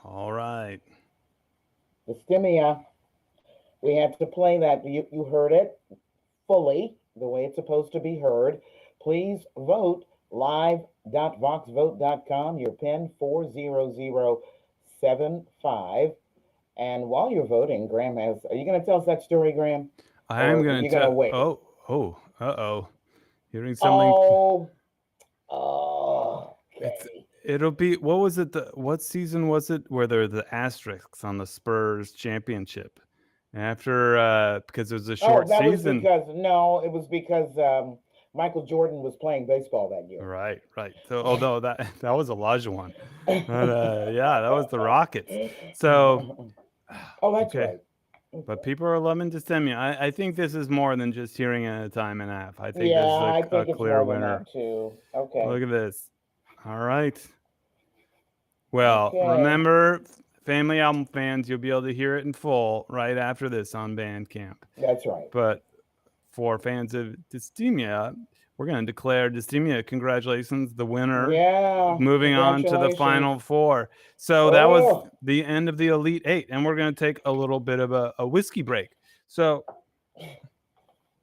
All right. Dysthymia. We had to play that. You heard it fully, the way it's supposed to be heard. Please vote live.voxvote.com. Your PIN 40075. And while you're voting, Graham are you going to tell us that story, Graham? I am going to tell. Wait? Uh-oh. Hearing something. Okay. It'll be, what was it? What season was it where there were the asterisks on the Spurs championship? After, because it was a short season. It was because Michael Jordan was playing baseball that year. Right. So, although that was Olajuwon. But, yeah, that was the Rockets. So. That's right. Okay. But people are loving dysthymia. I think this is more than just hearing it a time and a half. I think this is a clear winner. Too. Okay. Look at this. All right. Well, remember, Family Album fans, you'll be able to hear it in full right after this on Bandcamp. That's right. But for fans of dysthymia, we're going to declare dysthymia. Congratulations, the winner. Yeah. Moving on to the final four. So that was the end of the Elite Eight, and we're going to take a little bit of a whiskey break. So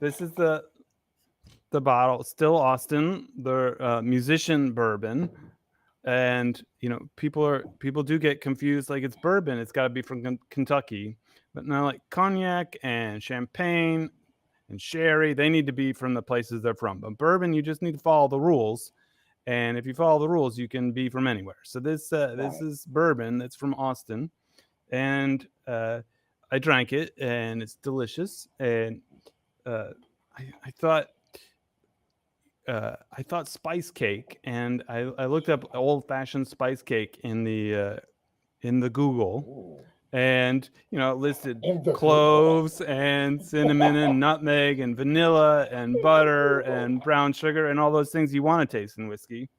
this is the bottle, still Austin, the musician bourbon. And people do get confused, like it's bourbon, it's got to be from Kentucky, but now like cognac and champagne and sherry, they need to be from the places they're from. But bourbon, you just need to follow the rules, and if you follow the rules, you can be from anywhere. So this is bourbon that's from Austin, and I drank it, and it's delicious. And I thought spice cake, and I looked up old-fashioned spice cake in the Google. Ooh. And it listed cloves and cinnamon and nutmeg and vanilla and butter and brown sugar and all those things you want to taste in whiskey.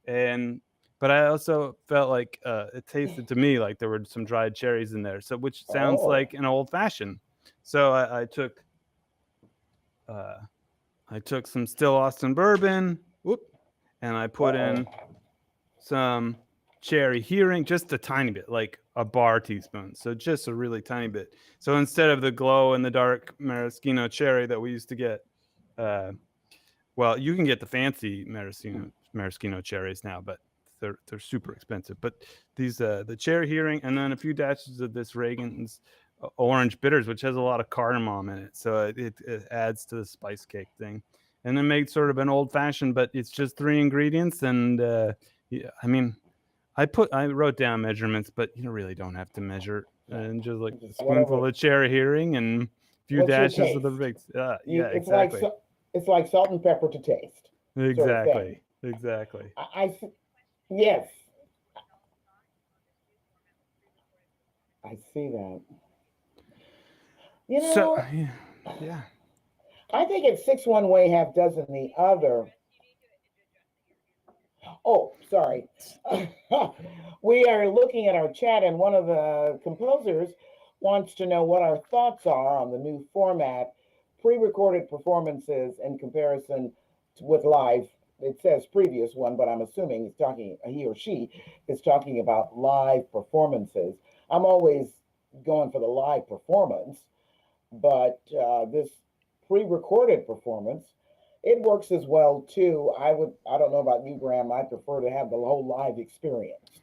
But I also felt like it tasted to me like there were some dried cherries in there, so which sounds like an old fashioned. So I took I took some Still Austin bourbon, and I put in some cherry hearing, just a tiny bit, like a bar teaspoon. So just a really tiny bit. So instead of the glow in the dark maraschino cherry that we used to get, well, you can get the fancy maraschino cherries now, but they're super expensive. But these the cherry hearing, and then a few dashes of this Reagan's orange bitters, which has a lot of cardamom in it, so it adds to the spice cake thing, and then make sort of an old fashioned, but it's just 3 ingredients. And yeah, I mean, I wrote down measurements, but you really don't have to measure, and just like a spoonful of cherry hearing and a few dashes of the mix. Yeah, exactly. It's like salt and pepper to taste. Exactly. Exactly. Yes. I see that. You know, so, yeah. I think it's 6 one way, half dozen the other. Oh, sorry. We are looking at our chat, and one of the composers wants to know what our thoughts are on the new format, pre-recorded performances in comparison with live. It says previous one, but I'm assuming he or she is talking about live performances. I'm always going for the live performance, but this pre-recorded performance, it works as well too. I don't know about you, Graham. I prefer to have the whole live experience.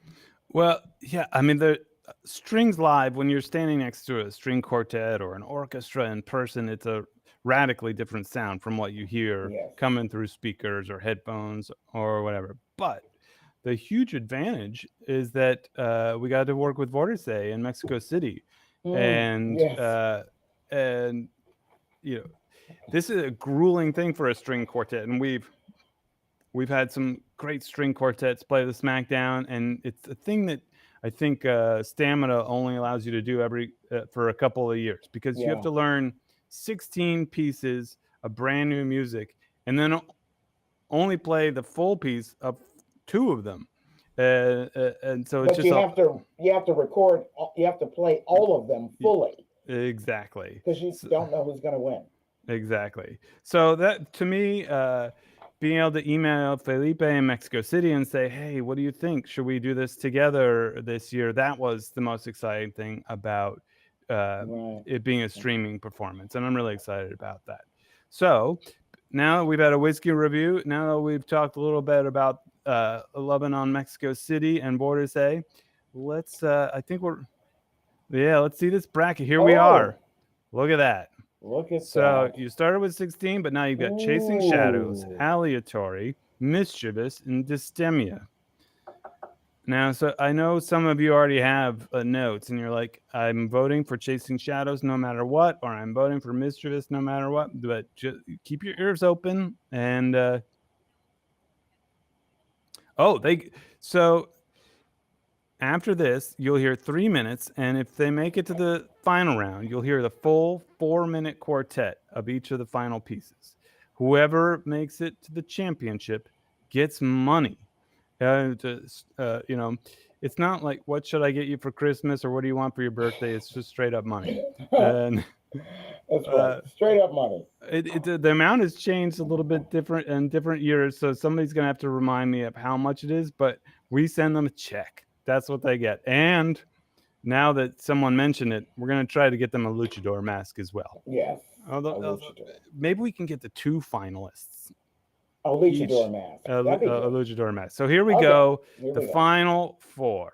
Well, yeah, I mean, the strings live, when you're standing next to a string quartet or an orchestra in person, it's a radically different sound from what you hear coming through speakers or headphones or whatever. But the huge advantage is that we got to work with Vortice in Mexico City, and you know, this is a grueling thing for a string quartet, and we've had some great string quartets play the Smackdown, and it's a thing that I think Stamina only allows you to do for a couple of years, because you have to learn 16 pieces of brand new music, and then only play the full piece of 2 of them. And so it's but just you have to record. You have to play all of them fully. Exactly. Because you don't know who's going to win. Exactly. So that, to me, being able to email Felipe in Mexico City and say, hey, what do you think? Should we do this together this year? That was the most exciting thing about it being a streaming performance. And I'm really excited about that. So now that we've had a whiskey review, now that we've talked a little bit about Lebanon, Mexico City, and Vortice, let's see this bracket. Here we are. Look at that. Look at so that. You started with 16, but now you've got Chasing Shadows, Aleatory, Mischievous, and Dystemia. Now, so I know some of you already have notes, and you're like, I'm voting for Chasing Shadows no matter what, or I'm voting for Mischievous no matter what. But just keep your ears open. And after this, you'll hear 3 minutes, and if they make it to the final round, you'll hear the full 4-minute quartet of each of the final pieces. Whoever makes it to the championship gets money. It's not like, what should I get you for Christmas or what do you want for your birthday? It's just straight up money. And that's right, straight up money. The amount has changed a little bit different in different years, so somebody's going to have to remind me of how much it is, but we send them a check. That's what they get. And now that someone mentioned it, we're going to try to get them a luchador mask as well. Yes. Although maybe we can get the 2 finalists. A luchador mask. A luchador mask. So here we go. The final 4.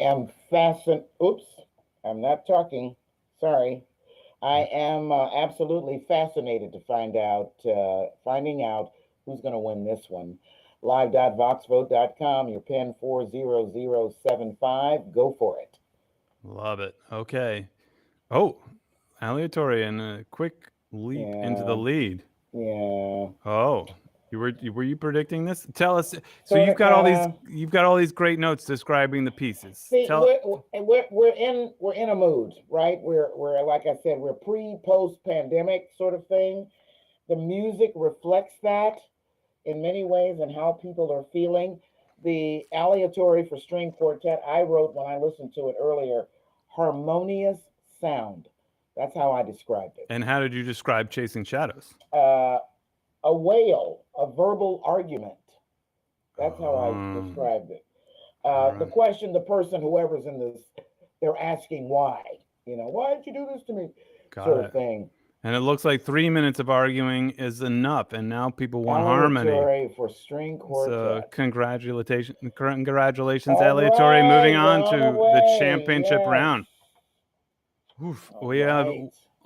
am Oops, I'm not talking. Sorry. I am absolutely fascinated to finding out who's going to win this one. Live.voxvote.com, your pin 40075. Go for it. Love it. Okay. Oh, aleatory and a quick leap into the lead. Yeah. Oh, were you predicting this? Tell us. So you've got all these great notes describing the pieces. See, we're in a mood, right? We're like I said, we're post pandemic sort of thing. The music reflects that in many ways and how people are feeling. The aleatory for string quartet I wrote when I listened to it earlier, harmonious sound. That's how I described it. And how did you describe Chasing Shadows? A wail, a verbal argument. That's how I described it. The question, the person, whoever's in this, they're asking why. Why did you do this to me? Sort of thing. And it looks like 3 minutes of arguing is enough, and now people want harmony. For string quartet. So congratulations, aleatory. Moving on to the championship round. Oof, we have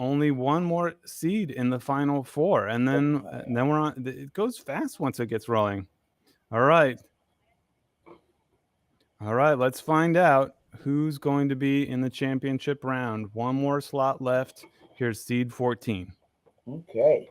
only one more seed in the final four, and then we're on. It goes fast once it gets rolling. All right, let's find out who's going to be in the championship round. One more slot left. Here's seed 14. Okay.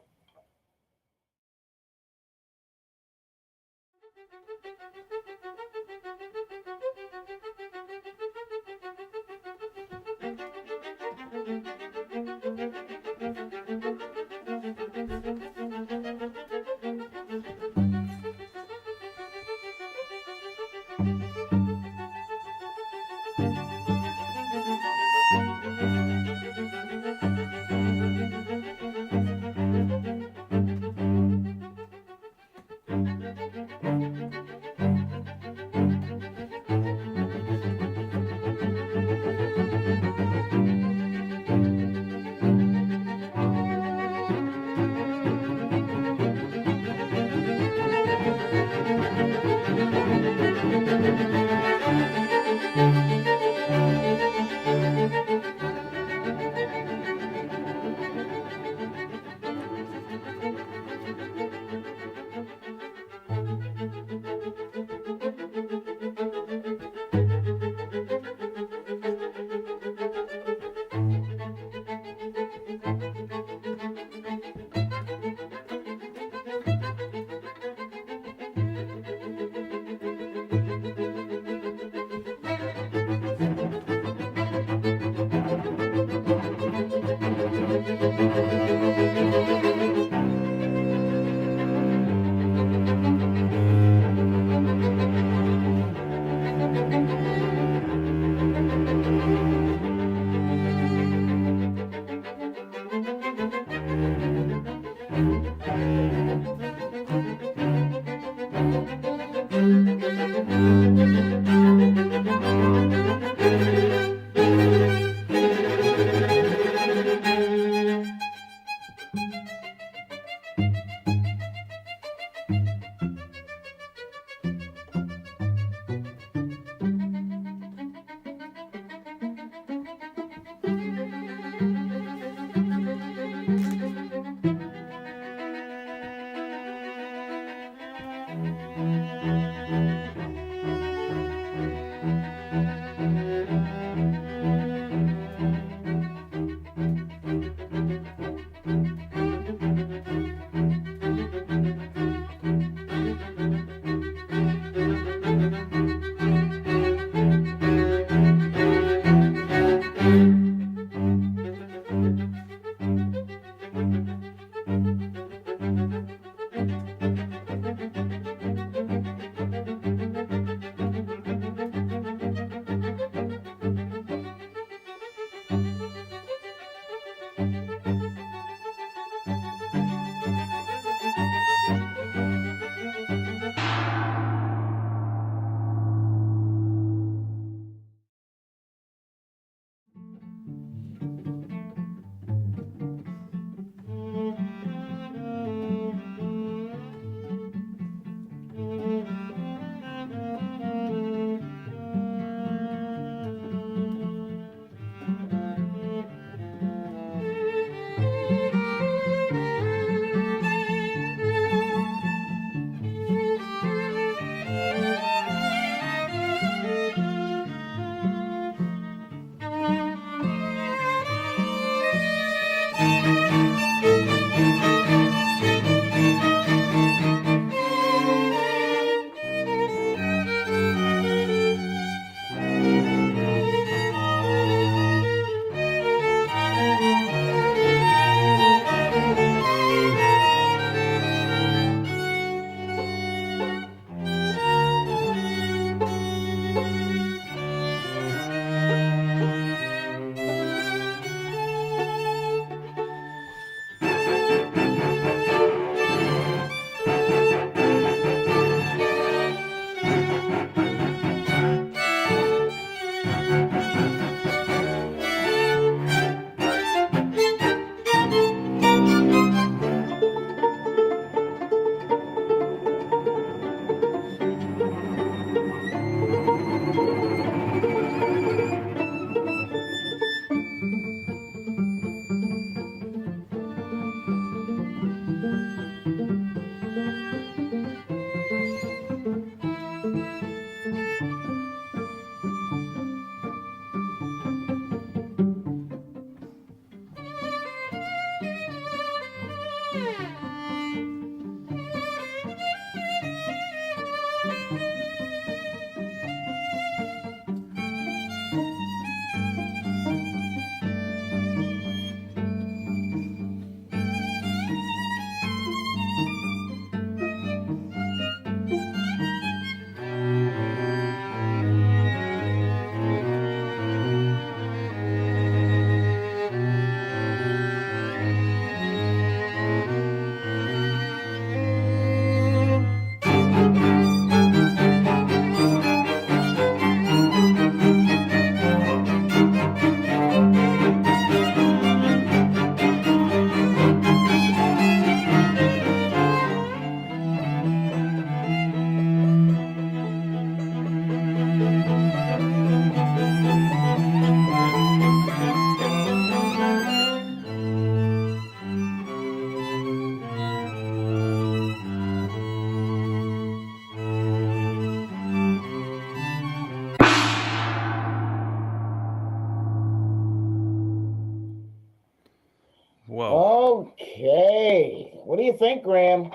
Whoa. Okay. What do you think, Graham?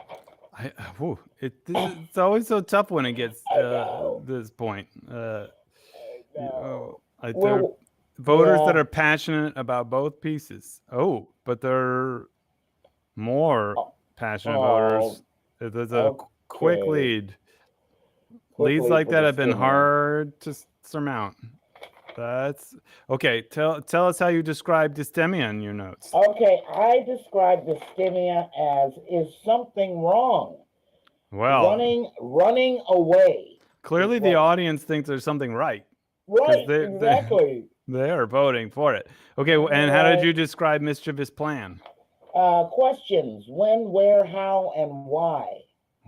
It's always so tough when it gets this point. There are voters that are passionate about both pieces. Oh, but they're more passionate voters. There's a quick lead. Leads like that have been hard to surmount. That's okay. Tell us how you describe dystemia in your notes. Okay, I describe dystemia as is something wrong. Well, running away. Clearly, the audience thinks there's something right. Right, exactly. They are voting for it. Okay, and how did you describe mischievous plan? Questions: when, where, how, and why.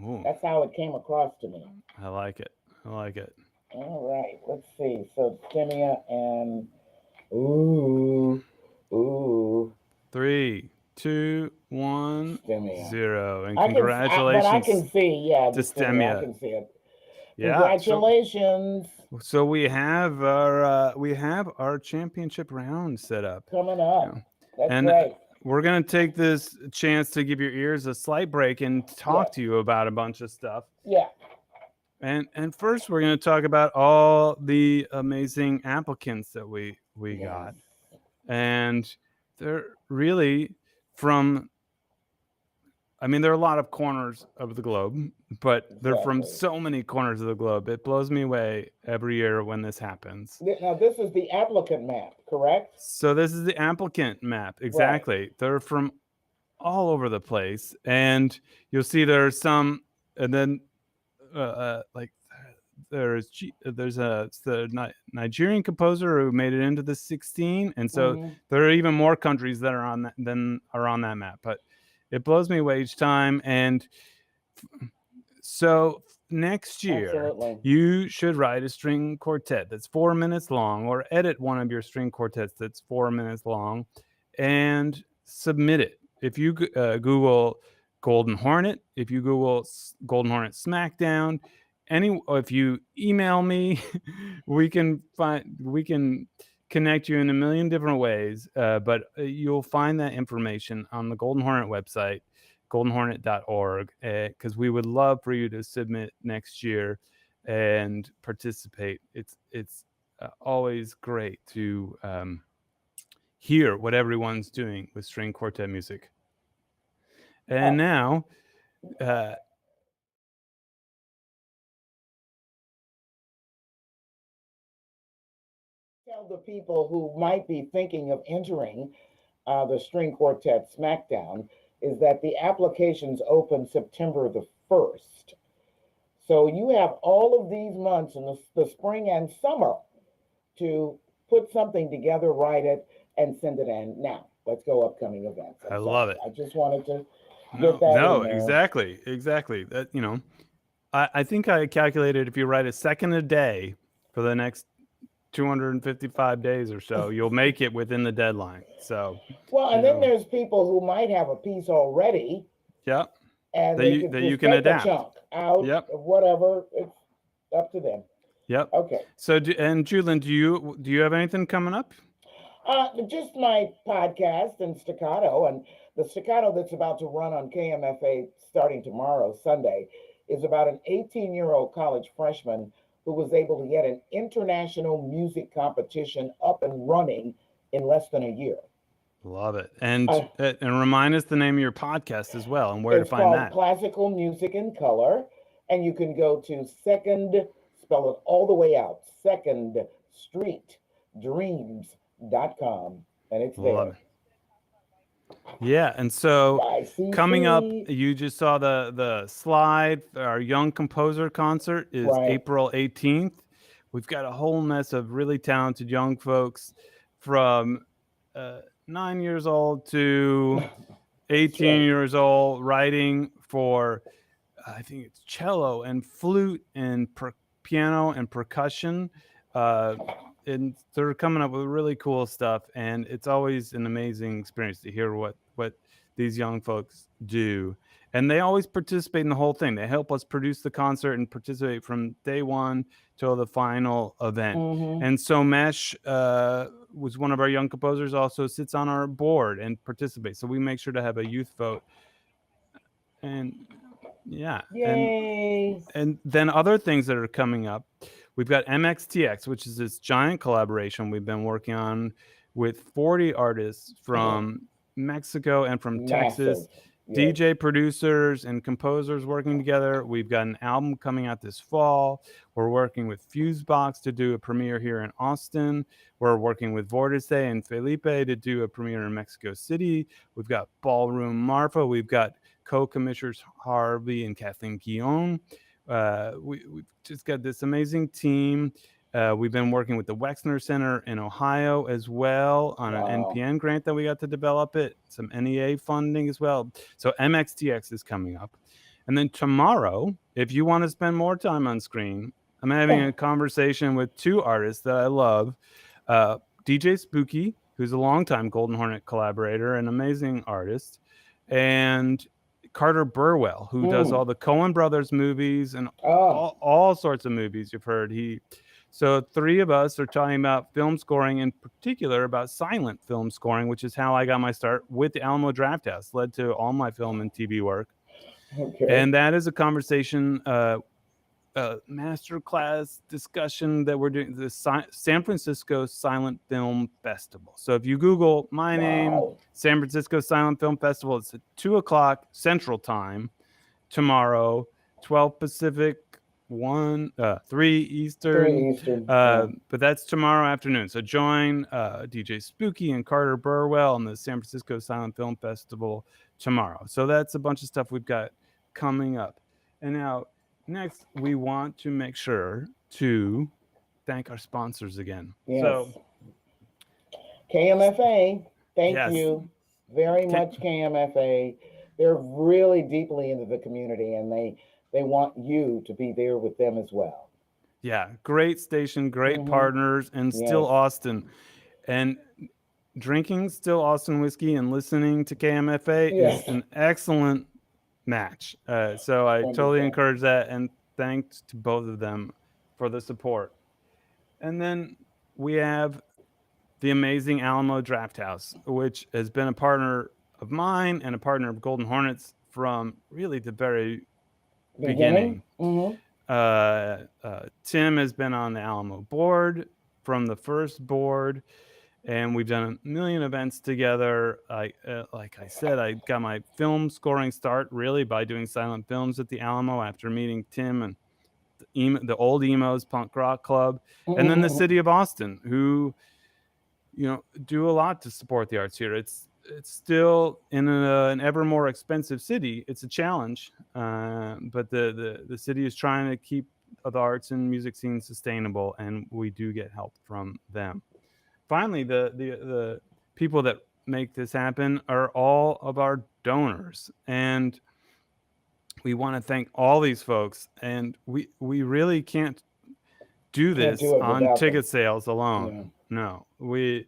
Ooh. That's how it came across to me. I like it. All right, let's see. So dystemia and 3, 2, 1, dystemia. 0. And congratulations. I can see, dystemia. I can see it. Yeah. Congratulations. So we have our championship round set up coming up. That's right. We're gonna take this chance to give your ears a slight break and talk to you about a bunch of stuff. Yeah. And first, we're going to talk about all the amazing applicants that we got. And they're really from, there are a lot of corners of the globe, but they're from so many corners of the globe. It blows me away every year when this happens. Now, this is the applicant map, correct? So this is the applicant map. Exactly. Right. They're from all over the place. And you'll see there's some, and then there's the Nigerian composer who made it into the 16, and so there are even more countries that are on that than are on that map. But it blows me away each time, and so next year you should write a string quartet that's 4 minutes long, or edit one of your string quartets that's 4 minutes long, and submit it. If you Google Golden Hornet, if you Google Golden Hornet Smackdown, if you email me, we can connect you in a million different ways. But you'll find that information on the Golden Hornet website, goldenhornet.org, because we would love for you to submit next year and participate. It's always great to hear what everyone's doing with string quartet music. And now, tell the people who might be thinking of entering the string quartet Smackdown is that the applications open September the 1st. So you have all of these months in the spring and summer to put something together, write it, and send it in. Now, let's go upcoming events. I love it. I just wanted to get that in there. Exactly. That, I think I calculated if you write a second a day for the next 255 days or so, you'll make it within the deadline. So and then there's people who might have a piece already. Yep. And that you can adapt. A chunk out. Yep. Whatever. It's up to them. Yep. Okay. So, Julian, do you have anything coming up? Just my podcast and Staccato, and The staccato that's about to run on KMFA starting tomorrow, Sunday, is about an 18-year-old college freshman who was able to get an international music competition up and running in less than a year. Love it. And remind us the name of your podcast as well and where to find It's called that. Classical Music in Color, and you can go to spell it all the way out, secondstreetdreams.com, and it's there. Love it. Yeah, and so coming up, you just saw the slide. Our Young Composer concert is April 18th. We've got a whole mess of really talented young folks from 9 years old to 18 years old, writing for I think it's cello and flute and piano and percussion. And they're coming up with really cool stuff, and it's always an amazing experience to hear what these young folks do. And they always participate in the whole thing. They help us produce the concert and participate from day one till the final event. And so Mesh was one of our young composers, also sits on our board and participates. So we make sure to have a youth vote. And yeah. And then other things that are coming up. We've got MXTX, which is this giant collaboration we've been working on with 40 artists from Mexico and from Texas, DJ producers and composers working together. We've got an album coming out this fall. We're working with Fusebox to do a premiere here in Austin. We're working with Vortice and Felipe to do a premiere in Mexico City. We've got Ballroom Marfa. We've got co-commissioners Harvey and Kathleen Guillaume. We've just got this amazing team. We've been working with the Wexner Center in Ohio as well on an NPN grant that we got to develop it, some NEA funding as well. So MXTX is coming up. And then tomorrow, if you want to spend more time on screen, I'm having a conversation with two artists that I love. DJ Spooky, who's a longtime Golden Hornet collaborator, an amazing artist, and Carter Burwell, who does all the Coen Brothers movies and all sorts of movies you've heard. So three of us are talking about film scoring, in particular about silent film scoring, which is how I got my start with the Alamo Drafthouse, led to all my film and TV work. And that is a conversation, masterclass discussion that we're doing, the San Francisco Silent Film Festival. So if you Google my name, San Francisco Silent Film Festival, it's at 2:00 Central Time tomorrow, 12 Pacific, 3 Eastern. But that's tomorrow afternoon. So join DJ Spooky and Carter Burwell on the San Francisco Silent Film Festival tomorrow. So that's a bunch of stuff we've got coming up. And now, next, we want to make sure to thank our sponsors again. Yes. So, KMFA, thank you very much, KMFA. They're really deeply into the community, and they want you to be there with them as well. Yeah, great station, great partners, and still Austin. And drinking Still Austin whiskey and listening to KMFA is an excellent match. So I totally encourage that, and thanks to both of them for the support. And then we have the amazing Alamo Drafthouse, which has been a partner of mine and a partner of Golden Hornets from really the very beginning. Tim has been on the Alamo board from the first board, and we've done a million events together. Like I said, I got my film scoring start really by doing silent films at the Alamo after meeting Tim and the old Emos Punk Rock Club, and then the city of Austin, who do a lot to support the arts here. It's still in an ever more expensive city. It's a challenge, but the city is trying to keep the arts and music scene sustainable, and we do get help from them. Finally, the people that make this happen are all of our donors, and we want to thank all these folks. And we really can't do this on ticket sales alone. No, we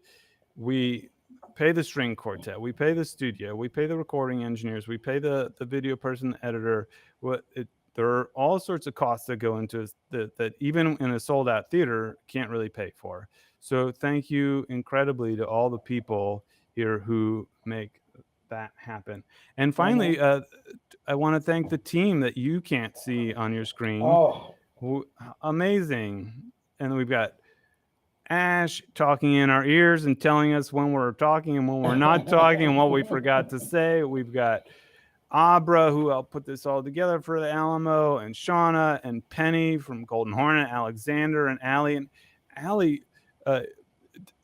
pay the string quartet, we pay the studio, we pay the recording engineers, we pay the video person, editor. There are all sorts of costs that go into it that even in a sold out theater can't really pay for. So thank you incredibly to all the people here who make that happen. And finally, I want to thank the team that you can't see on your screen. Oh, amazing. And we've got Ash talking in our ears and telling us when we're talking and when we're not talking and what we forgot to say. We've got Abra, who helped put this all together for the Alamo, and Shauna and Penny from Golden Hornet, Alexander and Allie. And Allie,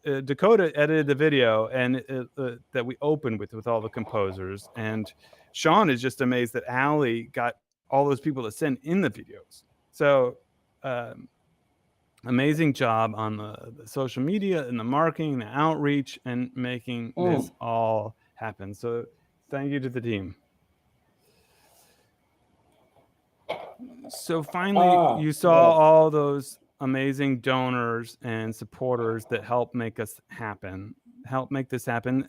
Dakota edited the video and that we opened with all the composers. And Sean is just amazed that Allie got all those people to send in the videos. So amazing job on the social media and the marketing, the outreach, and making this all happen. So thank you to the team. So finally, you saw all those amazing donors and supporters that help make this happen.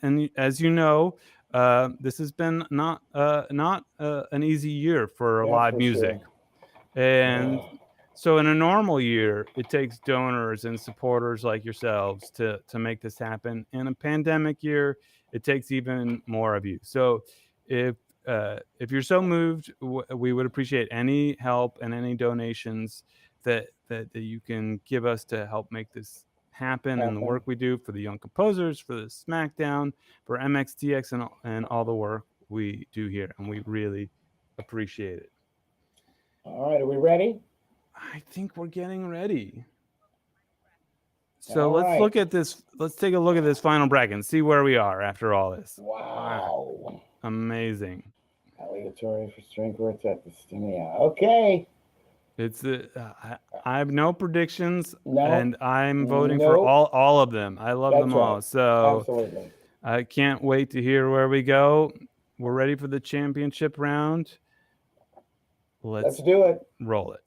And as you know, this has been not an easy year for live music. Sure. And so in a normal year, it takes donors and supporters like yourselves to make this happen. In a pandemic year, it takes even more of you. So if you're so moved, we would appreciate any help and any donations that you can give us to help make this happen and the work we do for the young composers, for the Smackdown, for MXTX, and all the work we do here. And we really appreciate it. All right, are we ready? I think we're getting ready. So let's look at this. Let's take a look at this final bracket and see where we are after all this. Wow. Amazing. Allegatory for string quartet, Systemia. Okay. It's I have no predictions, no, and I'm voting for all of them. I love them all. So absolutely. I can't wait to hear where we go. We're ready for the championship round. Let's do it. Roll it.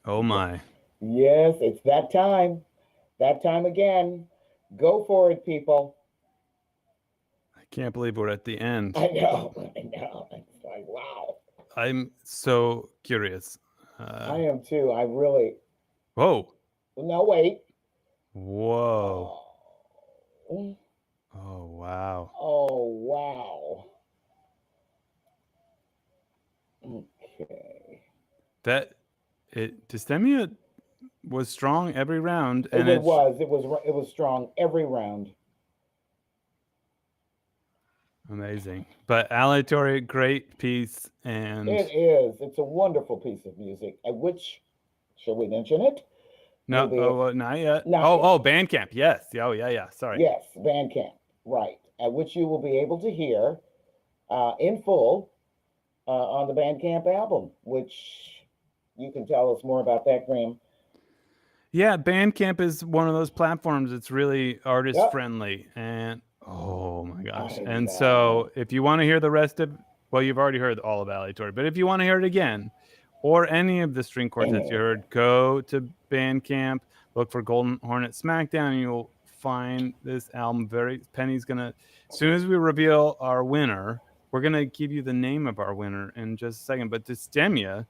Oh my. Yes, it's that time. That time again. Go for it, people. I can't believe we're at the end. I know. It's like, wow. I'm so curious. I am too. I really. Whoa. No, wait. Whoa. Oh, Oh, wow. wow. Okay. Destemia was strong every round, and It was strong every round. Amazing. But aleatory, great piece, and it is. It's a wonderful piece of music. At which, shall we mention it? No, not yet. Not yet. Bandcamp. Yes. Oh, yeah. Sorry. Yes, Bandcamp. Right. At which you will be able to hear in full on the Bandcamp album, which you can tell us more about that, Graham. Yeah, Bandcamp is one of those platforms that's really artist friendly, and oh my gosh. And so if you want to hear the rest of, well, you've already heard all of Aleatory, but if you want to hear it again, or any of the string quartets you heard, go to Bandcamp, look for Golden Hornet Smackdown, and you'll find this album. Penny's gonna, as soon as we reveal our winner, we're gonna give you the name of our winner in just a second. But Destemia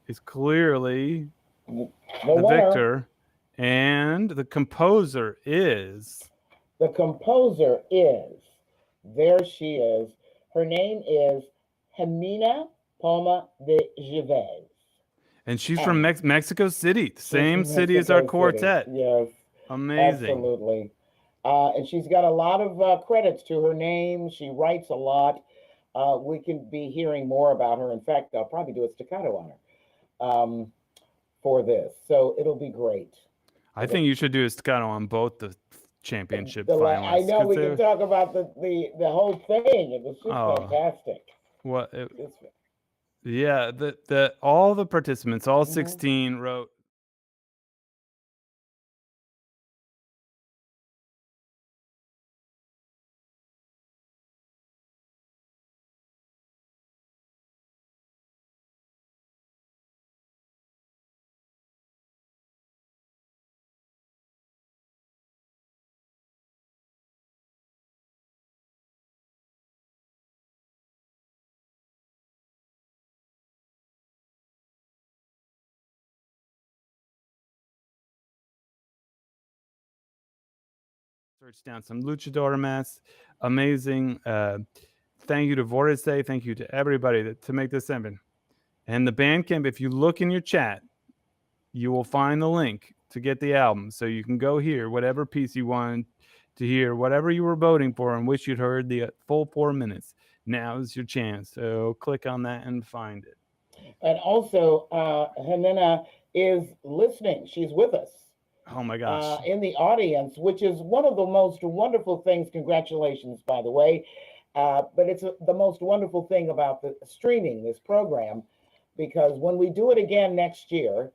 is clearly the victor, and the composer is. The composer is, there she is. Her name is Jimena Palma de Gives. And she's from Mexico City, the same city as our quartet. Yes. Amazing. Absolutely. And she's got a lot of credits to her name. She writes a lot. We can be hearing more about her. In fact, I'll probably do a staccato on her for this. So it'll be great. I think you should do a staccato on both the championship finalists. I know we can talk about the whole thing. It was just fantastic. What? Yeah, all the participants, all 16 wrote. Search down some luchador masks. Amazing. Thank you to Vortice. Thank you to everybody to make this happen. And the Bandcamp, if you look in your chat, you will find the link to get the album. So you can go hear whatever piece you want to hear, whatever you were voting for and wish you'd heard the full 4 minutes. Now is your chance. So click on that and find it. And also, Jimena is listening. She's with us. Oh my gosh. In the audience, which is one of the most wonderful things. Congratulations, by the way. But it's the most wonderful thing about the streaming this program, because when we do it again next year,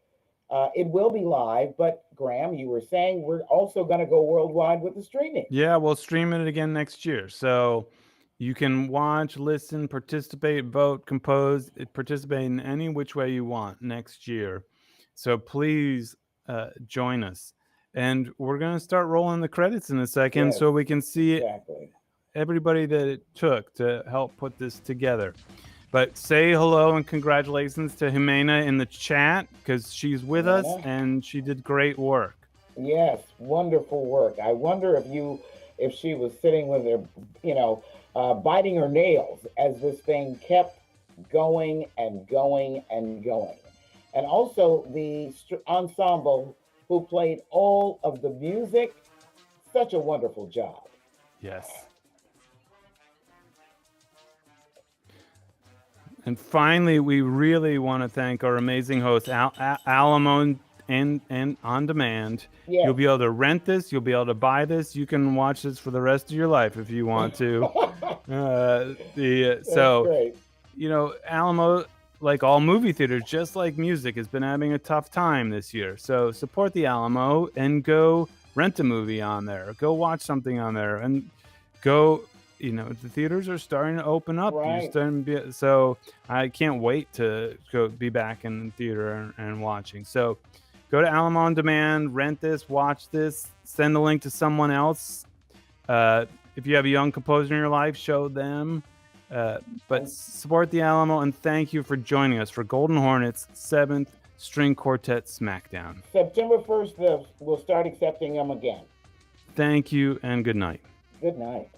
it will be live. But Graham, you were saying we're also going to go worldwide with the streaming. Yeah, we'll stream it again next year. So you can watch, listen, participate, vote, compose, participate in any which way you want next year. So please join us. And we're going to start rolling the credits in a second, so we can see everybody that it took to help put this together. But say hello and congratulations to Jimena in the chat, because she's with us and she did great work. Yes, wonderful work. I wonder if you if she was sitting with her, biting her nails as this thing kept going and going and going. And also the ensemble who played all of the music, such a wonderful job. Yes. And finally, we really want to thank our amazing host, Alamo and On Demand. Yes. You'll be able to rent this. You'll be able to buy this. You can watch this for the rest of your life if you want to. Great. Alamo, like all movie theaters, just like music, has been having a tough time this year. So support the Alamo and go rent a movie on there. Go watch something on there and go. The theaters are starting to open up. Right. So I can't wait to go be back in the theater and watching. So go to Alamo On Demand, rent this, watch this, send the link to someone else. If you have a young composer in your life, show them. But support the Alamo, and thank you for joining us for Golden Hornets 7th String Quartet Smackdown. September 1st, we'll start accepting them again. Thank you, and good night. Good night.